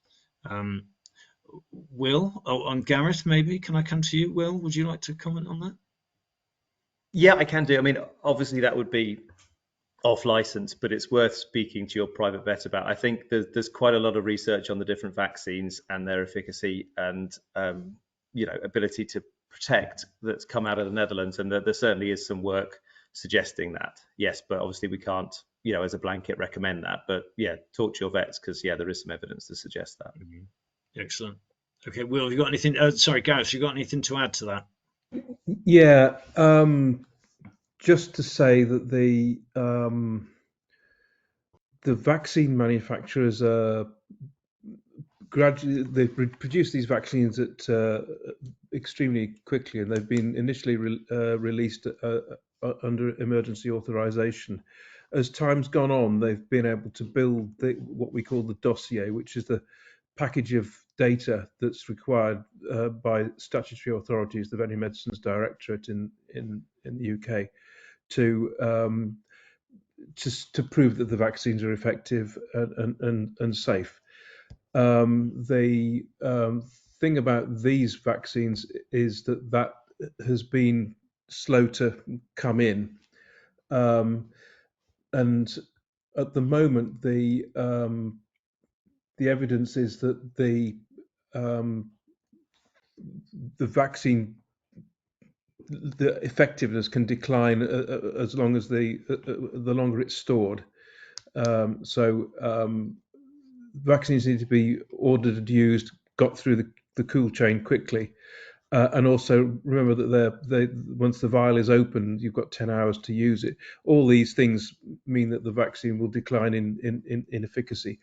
Will, on Gareth, maybe can I come to you? Will, would you like to comment on that? Yeah, I can do. I mean, obviously that would be off license, but it's worth speaking to your private vet about. I think there's quite a lot of research on the different vaccines and their efficacy and ability to protect that's come out of the Netherlands, and there certainly is some work suggesting that. Yes, but obviously we can't, as a blanket recommend that. But yeah, talk to your vets because there is some evidence to suggest that. Mm-hmm. Excellent. Okay, Will, have you got anything? Sorry, Gareth, have you got anything to add to that? Yeah, just to say that the vaccine manufacturers are gradually, they produce these vaccines at extremely quickly, and they've been initially released under emergency authorization. as time's gone on, they've been able to build what we call the dossier, which is the package of data that's required by statutory authorities, the Veterinary Medicines Directorate in the UK, to prove that the vaccines are effective and safe. The thing about these vaccines is that has been slow to come in, and at the moment the evidence is that the vaccine, the effectiveness can decline as long as the longer it's stored. Vaccines need to be ordered and used, got through the cool chain quickly, and also remember that once the vial is open, you've got 10 hours to use it. All these things mean that the vaccine will decline in efficacy.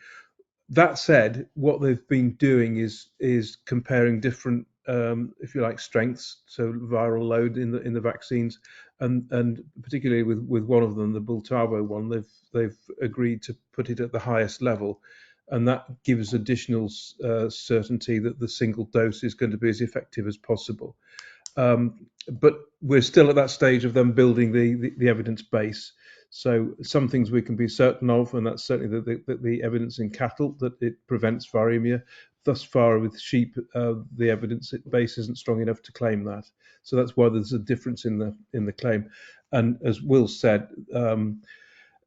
That said, what they've been doing is comparing different, if you like, strengths, so viral load in the vaccines, and particularly with one of them, the Bluetongue one, they've agreed to put it at the highest level, and that gives additional certainty that the single dose is going to be as effective as possible. But we're still at that stage of them building the evidence base. So some things we can be certain of, and that's certainly the evidence in cattle that it prevents viremia. Thus far with sheep, the evidence base isn't strong enough to claim that. So that's why there's a difference in the claim. And as Will said,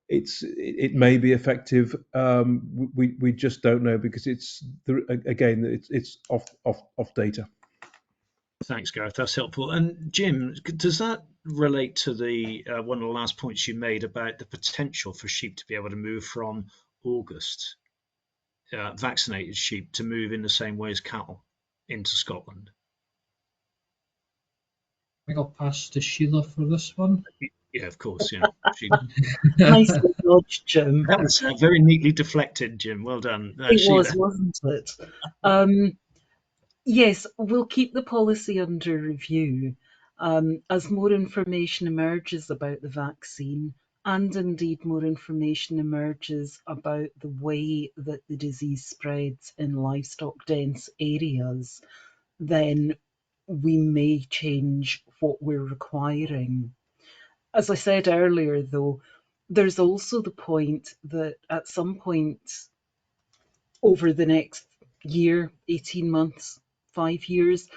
it may be effective. We just don't know because it's off data. Thanks, Gareth. That's helpful. And Jim, does that relate to the one of the last points you made about the potential for sheep to be able to move from August, vaccinated sheep, to move in the same way as cattle into Scotland? I think I'll pass to Sheila for this one. Yeah, of course. Yeah. Nicely dodged, Jim. That was very neatly deflected, Jim. Well done. It Sheila. was, wasn't it? Yes, we'll keep the policy under review as more information emerges about the vaccine, and indeed more information emerges about the way that the disease spreads in livestock dense areas. Then we may change what we're requiring. As I said earlier, though, there's also the point that at some point over the next year, 18 months, 5 years,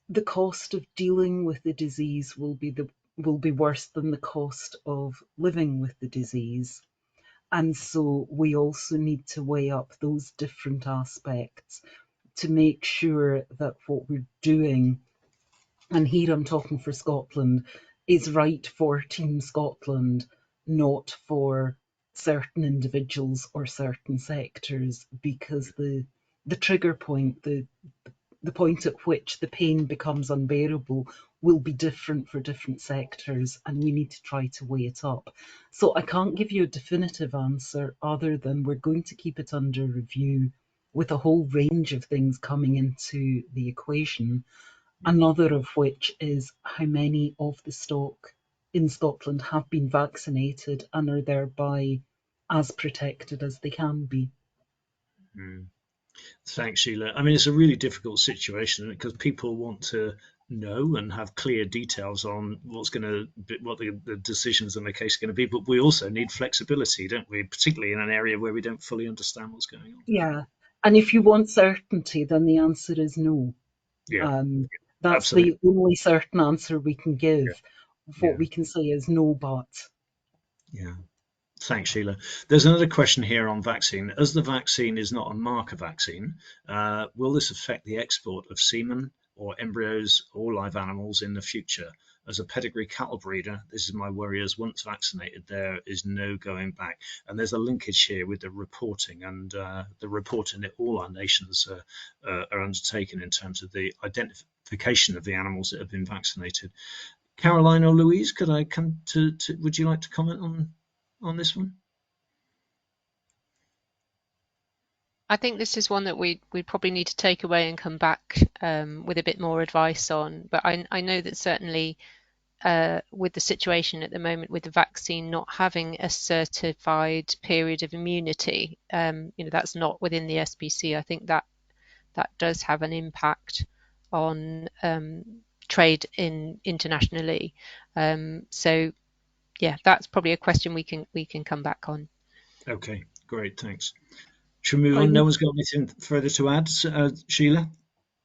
the cost of dealing with the disease will be worse than the cost of living with the disease. And so we also need to weigh up those different aspects to make sure that what we're doing, and here I'm talking for Scotland, is right for Team Scotland, not for certain individuals or certain sectors, because the trigger point, the point at which the pain becomes unbearable will be different for different sectors, and we need to try to weigh it up. So I can't give you a definitive answer other than we're going to keep it under review with a whole range of things coming into the equation, another of which is how many of the stock in Scotland have been vaccinated and are thereby as protected as they can be. Thanks, Sheila. I mean, it's a really difficult situation because people want to know and have clear details on what the decisions in the case are going to be, but we also need flexibility, don't we? Particularly in an area where we don't fully understand what's going on. Yeah, and if you want certainty, then the answer is no. Yeah, that's absolutely the only certain answer we can give. Yeah. What we can say is no, but. Yeah. Thanks, Sheila. There's another question here on vaccine. As the vaccine is not a marker vaccine, will this affect the export of semen or embryos or live animals in the future? As a pedigree cattle breeder, this is my worry, as once vaccinated, there is no going back. And there's a linkage here with the reporting and the reporting that all our nations are undertaking in terms of the identification of the animals that have been vaccinated. Caroline or Louise, could I come to would you like to comment on this one? I think this is one that we probably need to take away and come back with a bit more advice on. But I know that certainly with the situation at the moment with the vaccine not having a certified period of immunity, that's not within the SPC. I think that does have an impact on trade internationally. So yeah, that's probably a question we can come back on. Okay, great, thanks. Should we move on? No one's got anything further to add, Sheila?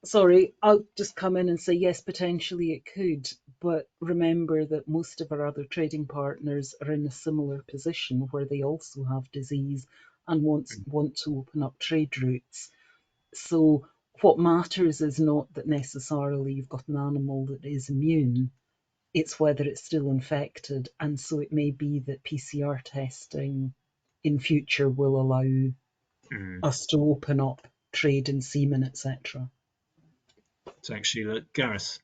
Sorry, I'll just come in and say yes, potentially it could, but remember that most of our other trading partners are in a similar position where they also have disease and want to open up trade routes. So what matters is not that necessarily you've got an animal that is immune, it's whether it's still infected. And so it may be that PCR testing in future will allow us to open up trade in semen, etc. Thanks, Sheila. Gareth?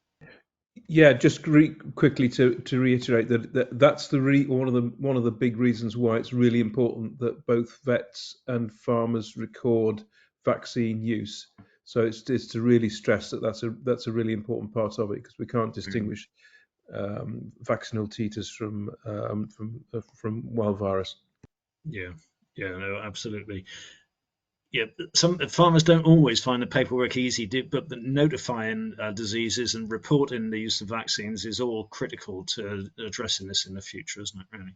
Yeah, just quickly to reiterate that's one of the big reasons why it's really important that both vets and farmers record vaccine use. So it's to really stress that that's a really important part of it, because we can't distinguish vaccinal tetus from wild virus. Yeah, no, absolutely. Yeah, some farmers don't always find the paperwork easy, but notifying diseases and reporting the use of vaccines is all critical to addressing this in the future, isn't it, really?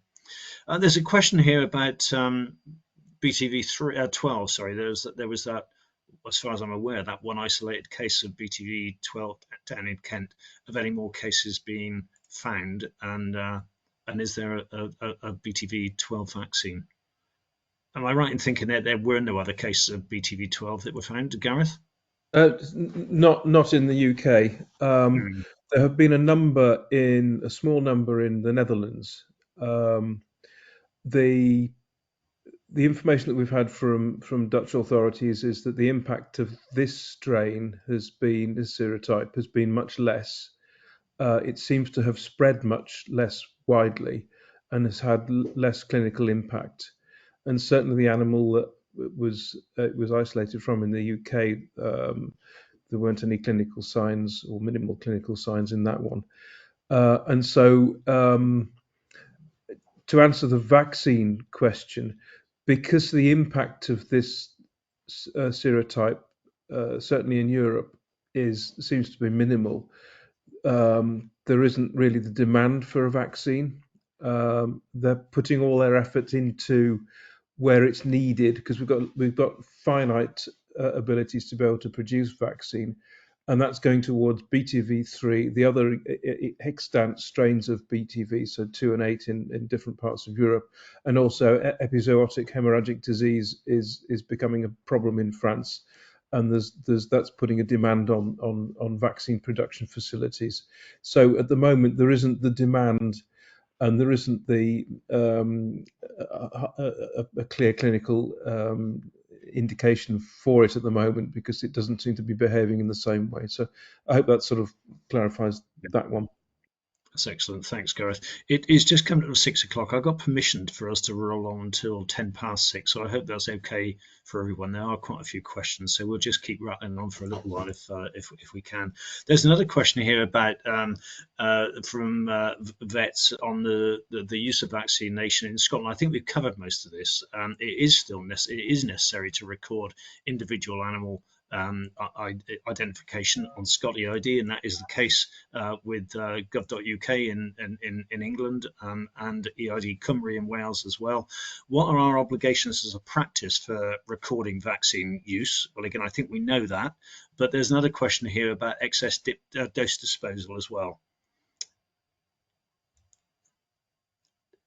There's a question here about BTV 12. Sorry, there was that, as far as I'm aware, that one isolated case of BTV 12 down in Kent. Have any more cases been found? And is there a BTV 12 vaccine? Am I right in thinking that there were no other cases of BTV 12 that were found, Gareth? Not in the UK. There have been a small number in the Netherlands. The information that we've had from Dutch authorities is that the impact of this strain this serotype has been much less. It seems to have spread much less widely and has had less clinical impact. And certainly the animal that was isolated from in the UK, there weren't any clinical signs or minimal clinical signs in that one. And so to answer the vaccine question, because the impact of this serotype, certainly in Europe, seems to be minimal, there isn't really the demand for a vaccine. They're putting all their efforts into where it's needed, because we've got finite abilities to be able to produce vaccine, and that's going towards BTV3, the other extant strains of BTV, so 2 and 8 in different parts of Europe, and also epizootic hemorrhagic disease is becoming a problem in France, and that's putting a demand on vaccine production facilities. So at the moment there isn't the demand, and there isn't the a clear clinical indication for it at the moment, because it doesn't seem to be behaving in the same way. So I hope that sort of clarifies that one. That's excellent. Thanks, Gareth. It is just coming to 6 o'clock. I got permission for us to roll on until 6:10, so I hope that's okay for everyone. There are quite a few questions, so we'll just keep rattling on for a little while if we can. There's another question here about from vets on the use of vaccination in Scotland. I think we've covered most of this. It is necessary to record individual animal identification on Scotty ID, and that is the case with gov.uk in England and EID Cymru in Wales as well. What are our obligations as a practice for recording vaccine use? Well, again, I think we know that, but there's another question here about excess dose disposal as well.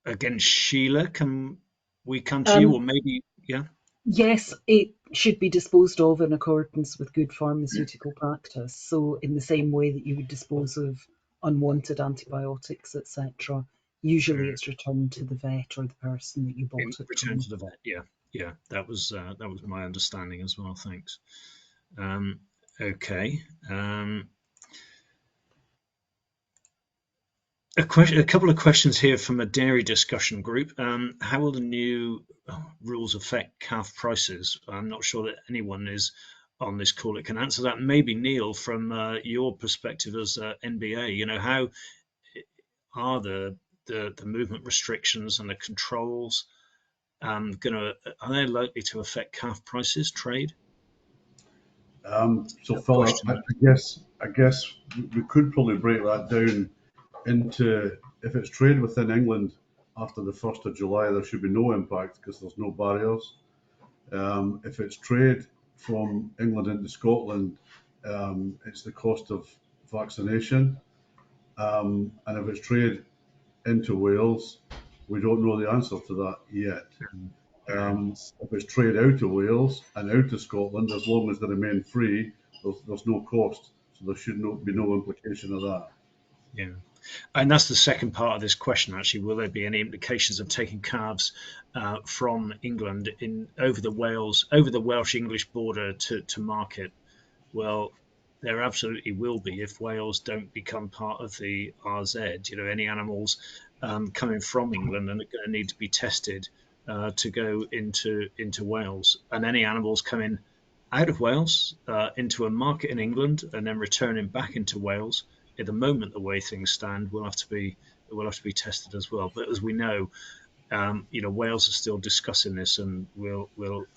Again, Sheila, can we come to you, or maybe, yeah? Yes, it should be disposed of in accordance with good pharmaceutical practice. So in the same way that you would dispose of unwanted antibiotics, etc., usually it's returned to the vet or the person that you bought it returned to the vet. Yeah, that was my understanding as well. Thanks. Okay. A couple of questions here from a dairy discussion group. How will the new rules affect calf prices? I'm not sure that anyone is on this call that can answer that. Maybe Neil, from your perspective as NBA, how are the movement restrictions and the controls are they likely to affect calf prices, trade? So Phil, I guess we could probably break that down into, if it's trade within England after the 1st of July, there should be no impact because there's no barriers. If it's trade from England into Scotland, it's the cost of vaccination. And if it's trade into Wales, we don't know the answer to that yet. If it's trade out of Wales and out of Scotland, as long as they remain free, there's no cost. So there should be no implication of that. Yeah. And that's the second part of this question, actually. Will there be any implications of taking calves from England over the Welsh-English border to market? Well, there absolutely will be if Wales don't become part of the RZ. Any animals coming from England are going to need to be tested to go into Wales, and any animals coming out of Wales into a market in England and then returning back into Wales. At the moment, the way things stand, will have to be tested as well. But as we know, Wales are still discussing this, and we'll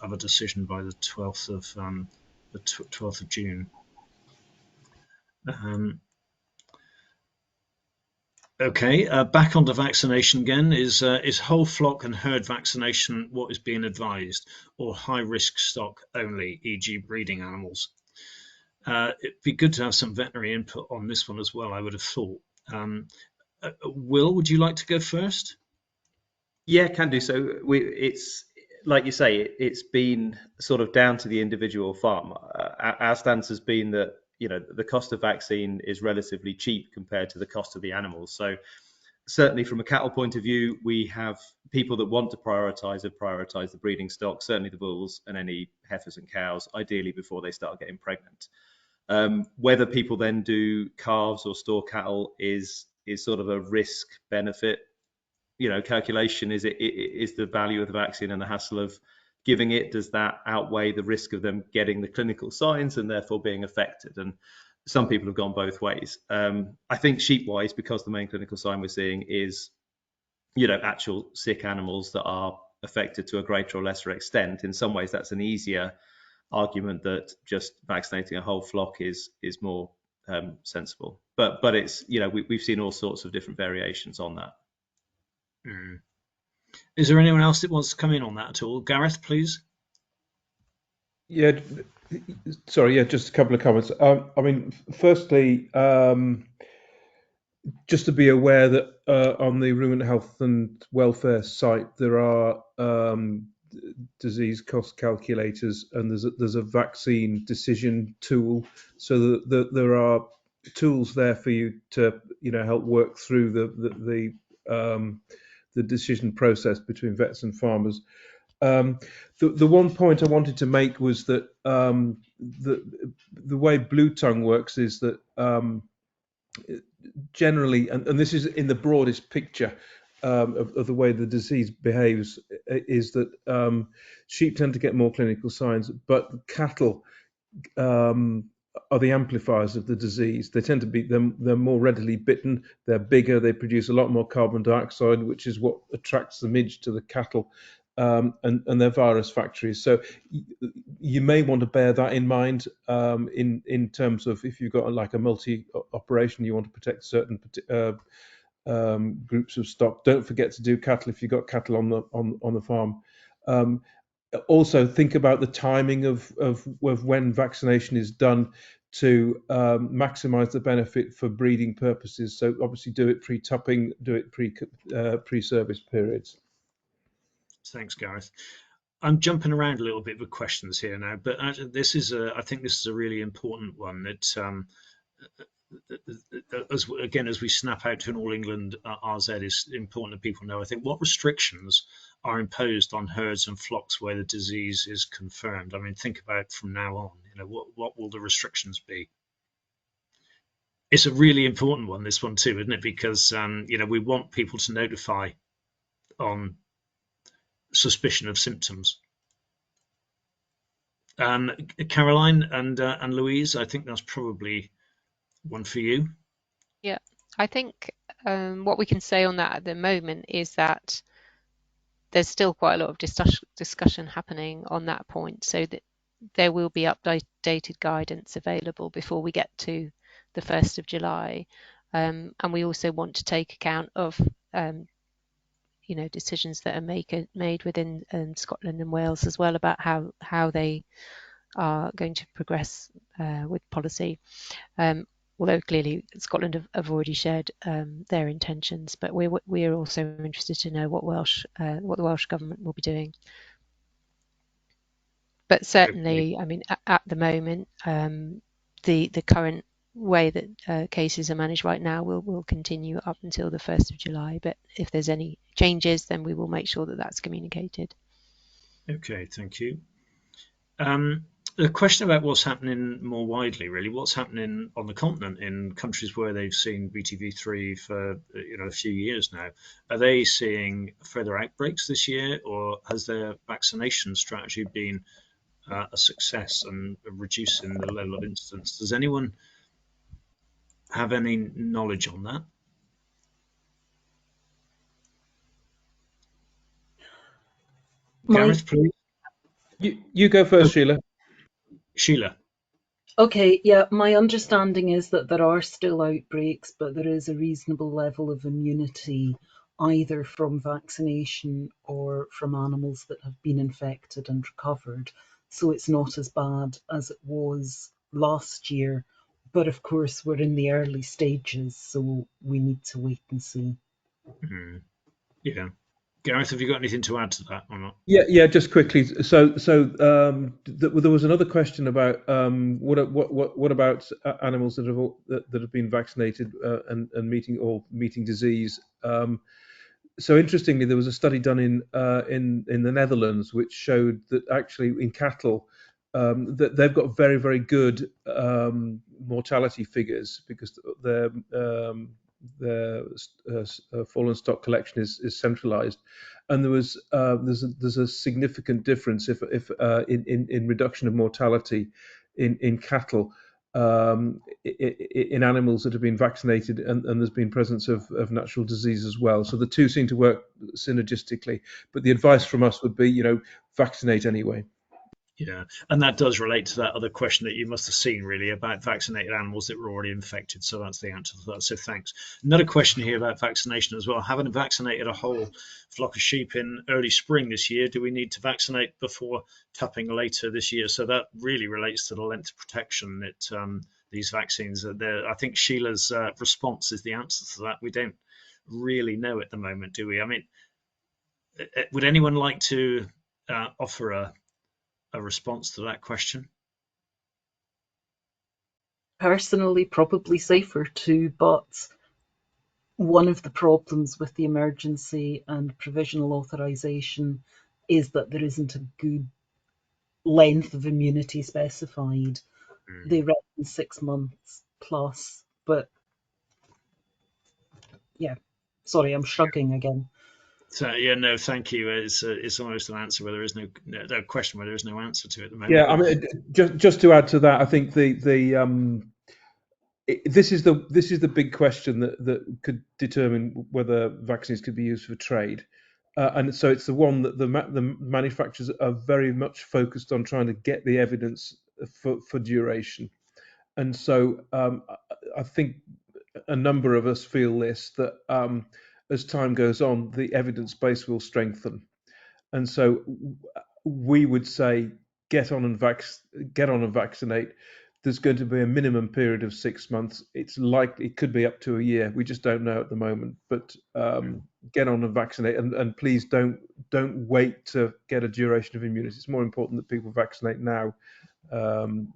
have a decision by the 12th of June. Okay, back onto vaccination again. Is whole flock and herd vaccination what is being advised, or high risk stock only, e.g. breeding animals? It'd be good to have some veterinary input on this one as well, I would have thought. Will, would you like to go first? Yeah, can do. So it's like you say, it's been sort of down to the individual farm. Our stance has been that the cost of vaccine is relatively cheap compared to the cost of the animals. So certainly from a cattle point of view, we have people that want to prioritise the breeding stock, certainly the bulls and any heifers and cows, ideally before they start getting pregnant. Whether people then do calves or store cattle is sort of a risk benefit calculation. Is the value of the vaccine and the hassle of giving it, does that outweigh the risk of them getting the clinical signs and therefore being affected? And some people have gone both ways. I think sheep-wise, because the main clinical sign we're seeing is actual sick animals that are affected to a greater or lesser extent, in some ways that's an easier argument that just vaccinating a whole flock is more sensible. But it's we've seen all sorts of different variations on that. Is there anyone else that wants to come in on that at all? Gareth, please. Yeah, sorry, yeah, just a couple of comments. I mean, firstly, just to be aware that on the Ruminant Health and Welfare site, there are disease cost calculators, and there's a vaccine decision tool, so that there are tools there for you to help work through the decision process between vets and farmers. The one point I wanted to make was that the way Bluetongue works is that generally, and this is in the broadest picture of the way the disease behaves, is that sheep tend to get more clinical signs, but cattle are the amplifiers of the disease. They tend to be, they're more readily bitten, they're bigger, they produce a lot more carbon dioxide, which is what attracts the midge to the cattle, and they're virus factories. So you may want to bear that in mind in terms of if you've got like a multi-operation, you want to protect certain groups of stock. Don't forget to do cattle if you've got cattle on the farm. Also think about the timing of when vaccination is done to maximize the benefit for breeding purposes. So obviously do it pre-tupping, do it pre-service periods. Thanks, Gareth. I'm jumping around a little bit with questions here now, but I think this is a really important one that as we snap out to an all England RZ, is important that people know. I think what restrictions are imposed on herds and flocks where the disease is confirmed. I mean, think about from now on, what will the restrictions be? It's a really important one, this one too, isn't it? Because we want people to notify on suspicion of symptoms. Caroline and Louise, I think that's probably one for you. Yeah, I think what we can say on that at the moment is that there's still quite a lot of discussion happening on that point, so that there will be updated guidance available before we get to the 1st of July. And we also want to take account of decisions that are made within Scotland and Wales as well, about how they are going to progress with policy. Although clearly Scotland have already shared their intentions, but we're also interested to know what the Welsh government will be doing. But certainly, I mean, at the moment, the current way that cases are managed right now will continue up until the 1st of July. But if there's any changes, then we will make sure that that's communicated. Okay, thank you. The question about what's happening more widely, really, what's happening on the continent in countries where they've seen BTV3 for a few years now. Are they seeing further outbreaks this year, or has their vaccination strategy been a success and reducing the level of incidence? Does anyone have any knowledge on that? Gareth, please. You go first, Sheila. Sheila. Okay, yeah, my understanding is that there are still outbreaks, but there is a reasonable level of immunity either from vaccination or from animals that have been infected and recovered. So it's not as bad as it was last year. But of course, we're in the early stages, so we need to wait and see. Yeah. Gareth, have you got anything to add to that or not? Yeah, just quickly. So there was another question about what about animals that have been vaccinated and meeting disease. So interestingly, there was a study done in the Netherlands which showed that actually in cattle that they've got very, very good mortality figures because their fallen stock collection is centralized, and there's a significant difference if in reduction of mortality in cattle in animals that have been vaccinated, and there's been presence of natural disease as well. So the two seem to work synergistically, but the advice from us would be, vaccinate anyway. Yeah, and that does relate to that other question that you must have seen, really, about vaccinated animals that were already infected. So that's the answer to that. So thanks. Another question here about vaccination as well. Having vaccinated a whole flock of sheep in early spring this year, do we need to vaccinate before tapping later this year? So that really relates to the length of protection that these vaccines are there. I think Sheila's response is the answer to that. We don't really know at the moment, do we? I mean, would anyone like to offer a response to that question? Personally, probably safer too, but one of the problems with the emergency and provisional authorisation is that there isn't a good length of immunity specified. They reckon 6 months plus, but yeah, sorry, I'm shrugging again. So yeah, no, thank you. It's almost an answer where there is no question where there is no answer to it at the moment. Yeah, I mean, just to add to that, I think this is the big question that could determine whether vaccines could be used for trade, and so it's the one that the manufacturers are very much focused on trying to get the evidence for duration, and so I think a number of us feel this, that as time goes on, the evidence base will strengthen. And so we would say, get on and vaccinate. There's going to be a minimum period of 6 months. It's likely it could be up to a year. We just don't know at the moment. But get on and vaccinate, and please don't wait to get a duration of immunity. It's more important that people vaccinate now than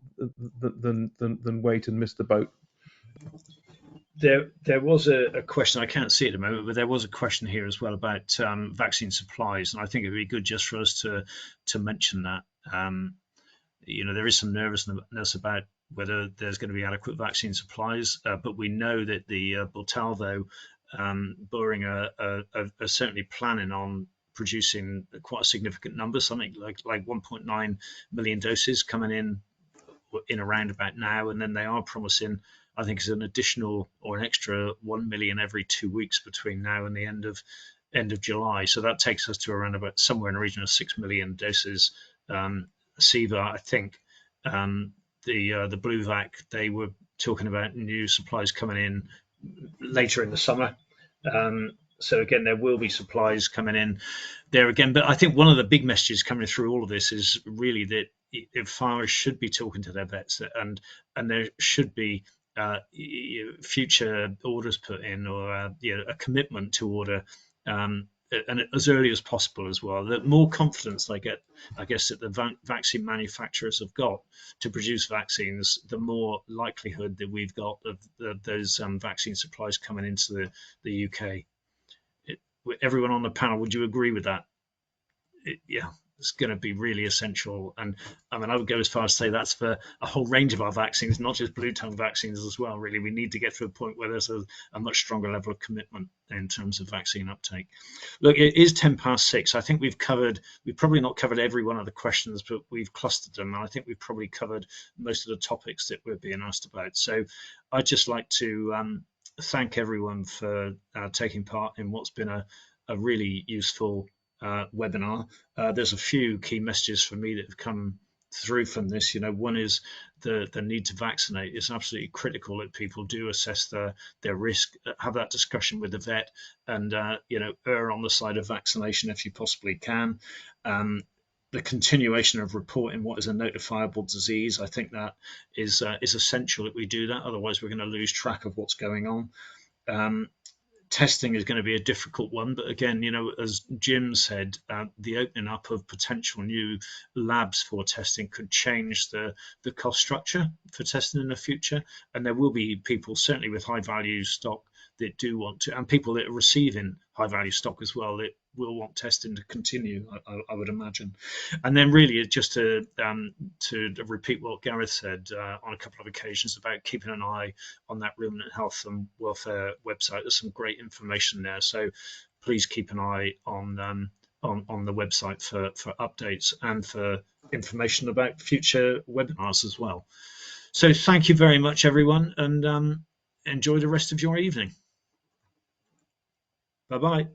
wait and miss the boat. There was a question, I can't see it at the moment, but there was a question here as well about vaccine supplies, and I think it would be good just for us to mention that. There is some nervousness about whether there's going to be adequate vaccine supplies, but we know that the Butalvo Boring are certainly planning on producing quite a significant number, something like 1.9 million doses coming in around about now, and then they are promising I think is an additional or an extra 1 million every 2 weeks between now and the end of July. So that takes us to around about somewhere in the region of 6 million doses. SIVA, I think, the Bluevac, they were talking about new supplies coming in later in the summer. So again, there will be supplies coming in there again. But I think one of the big messages coming through all of this is really that farmers should be talking to their vets, and there should be future orders put in, or a commitment to order, and as early as possible as well. The more confidence they get, I guess, that the vaccine manufacturers have got to produce vaccines, the more likelihood that we've got of those vaccine supplies coming into the UK. Everyone on the panel, would you agree with that? Yeah, it's going to be really essential. And I mean, I would go as far as to say that's for a whole range of our vaccines, not just Bluetongue vaccines as well. Really, we need to get to a point where there's a much stronger level of commitment in terms of vaccine uptake. Look, it is 6:10. I think we've probably not covered every one of the questions, but we've clustered them. And I think we've probably covered most of the topics that we're being asked about. So I'd just like to thank everyone for taking part in what's been a really useful webinar. There's a few key messages for me that have come through from this. One is the need to vaccinate. It's absolutely critical that people do assess their risk, have that discussion with the vet, and err on the side of vaccination if you possibly can. The continuation of reporting what is a notifiable disease, I think that is essential that we do that. Otherwise, we're going to lose track of what's going on. Testing is going to be a difficult one, but again, as Jim said, the opening up of potential new labs for testing could change the cost structure for testing in the future, and there will be people certainly with high value stock that do want to, and people that are receiving high value stock as well, that will want testing to continue, I would imagine. And then really just to repeat what Gareth said on a couple of occasions about keeping an eye on that ruminant health and welfare website. There's some great information there, so please keep an eye on the website for updates and for information about future webinars as well. So thank you very much, everyone, and enjoy the rest of your evening. Bye-bye.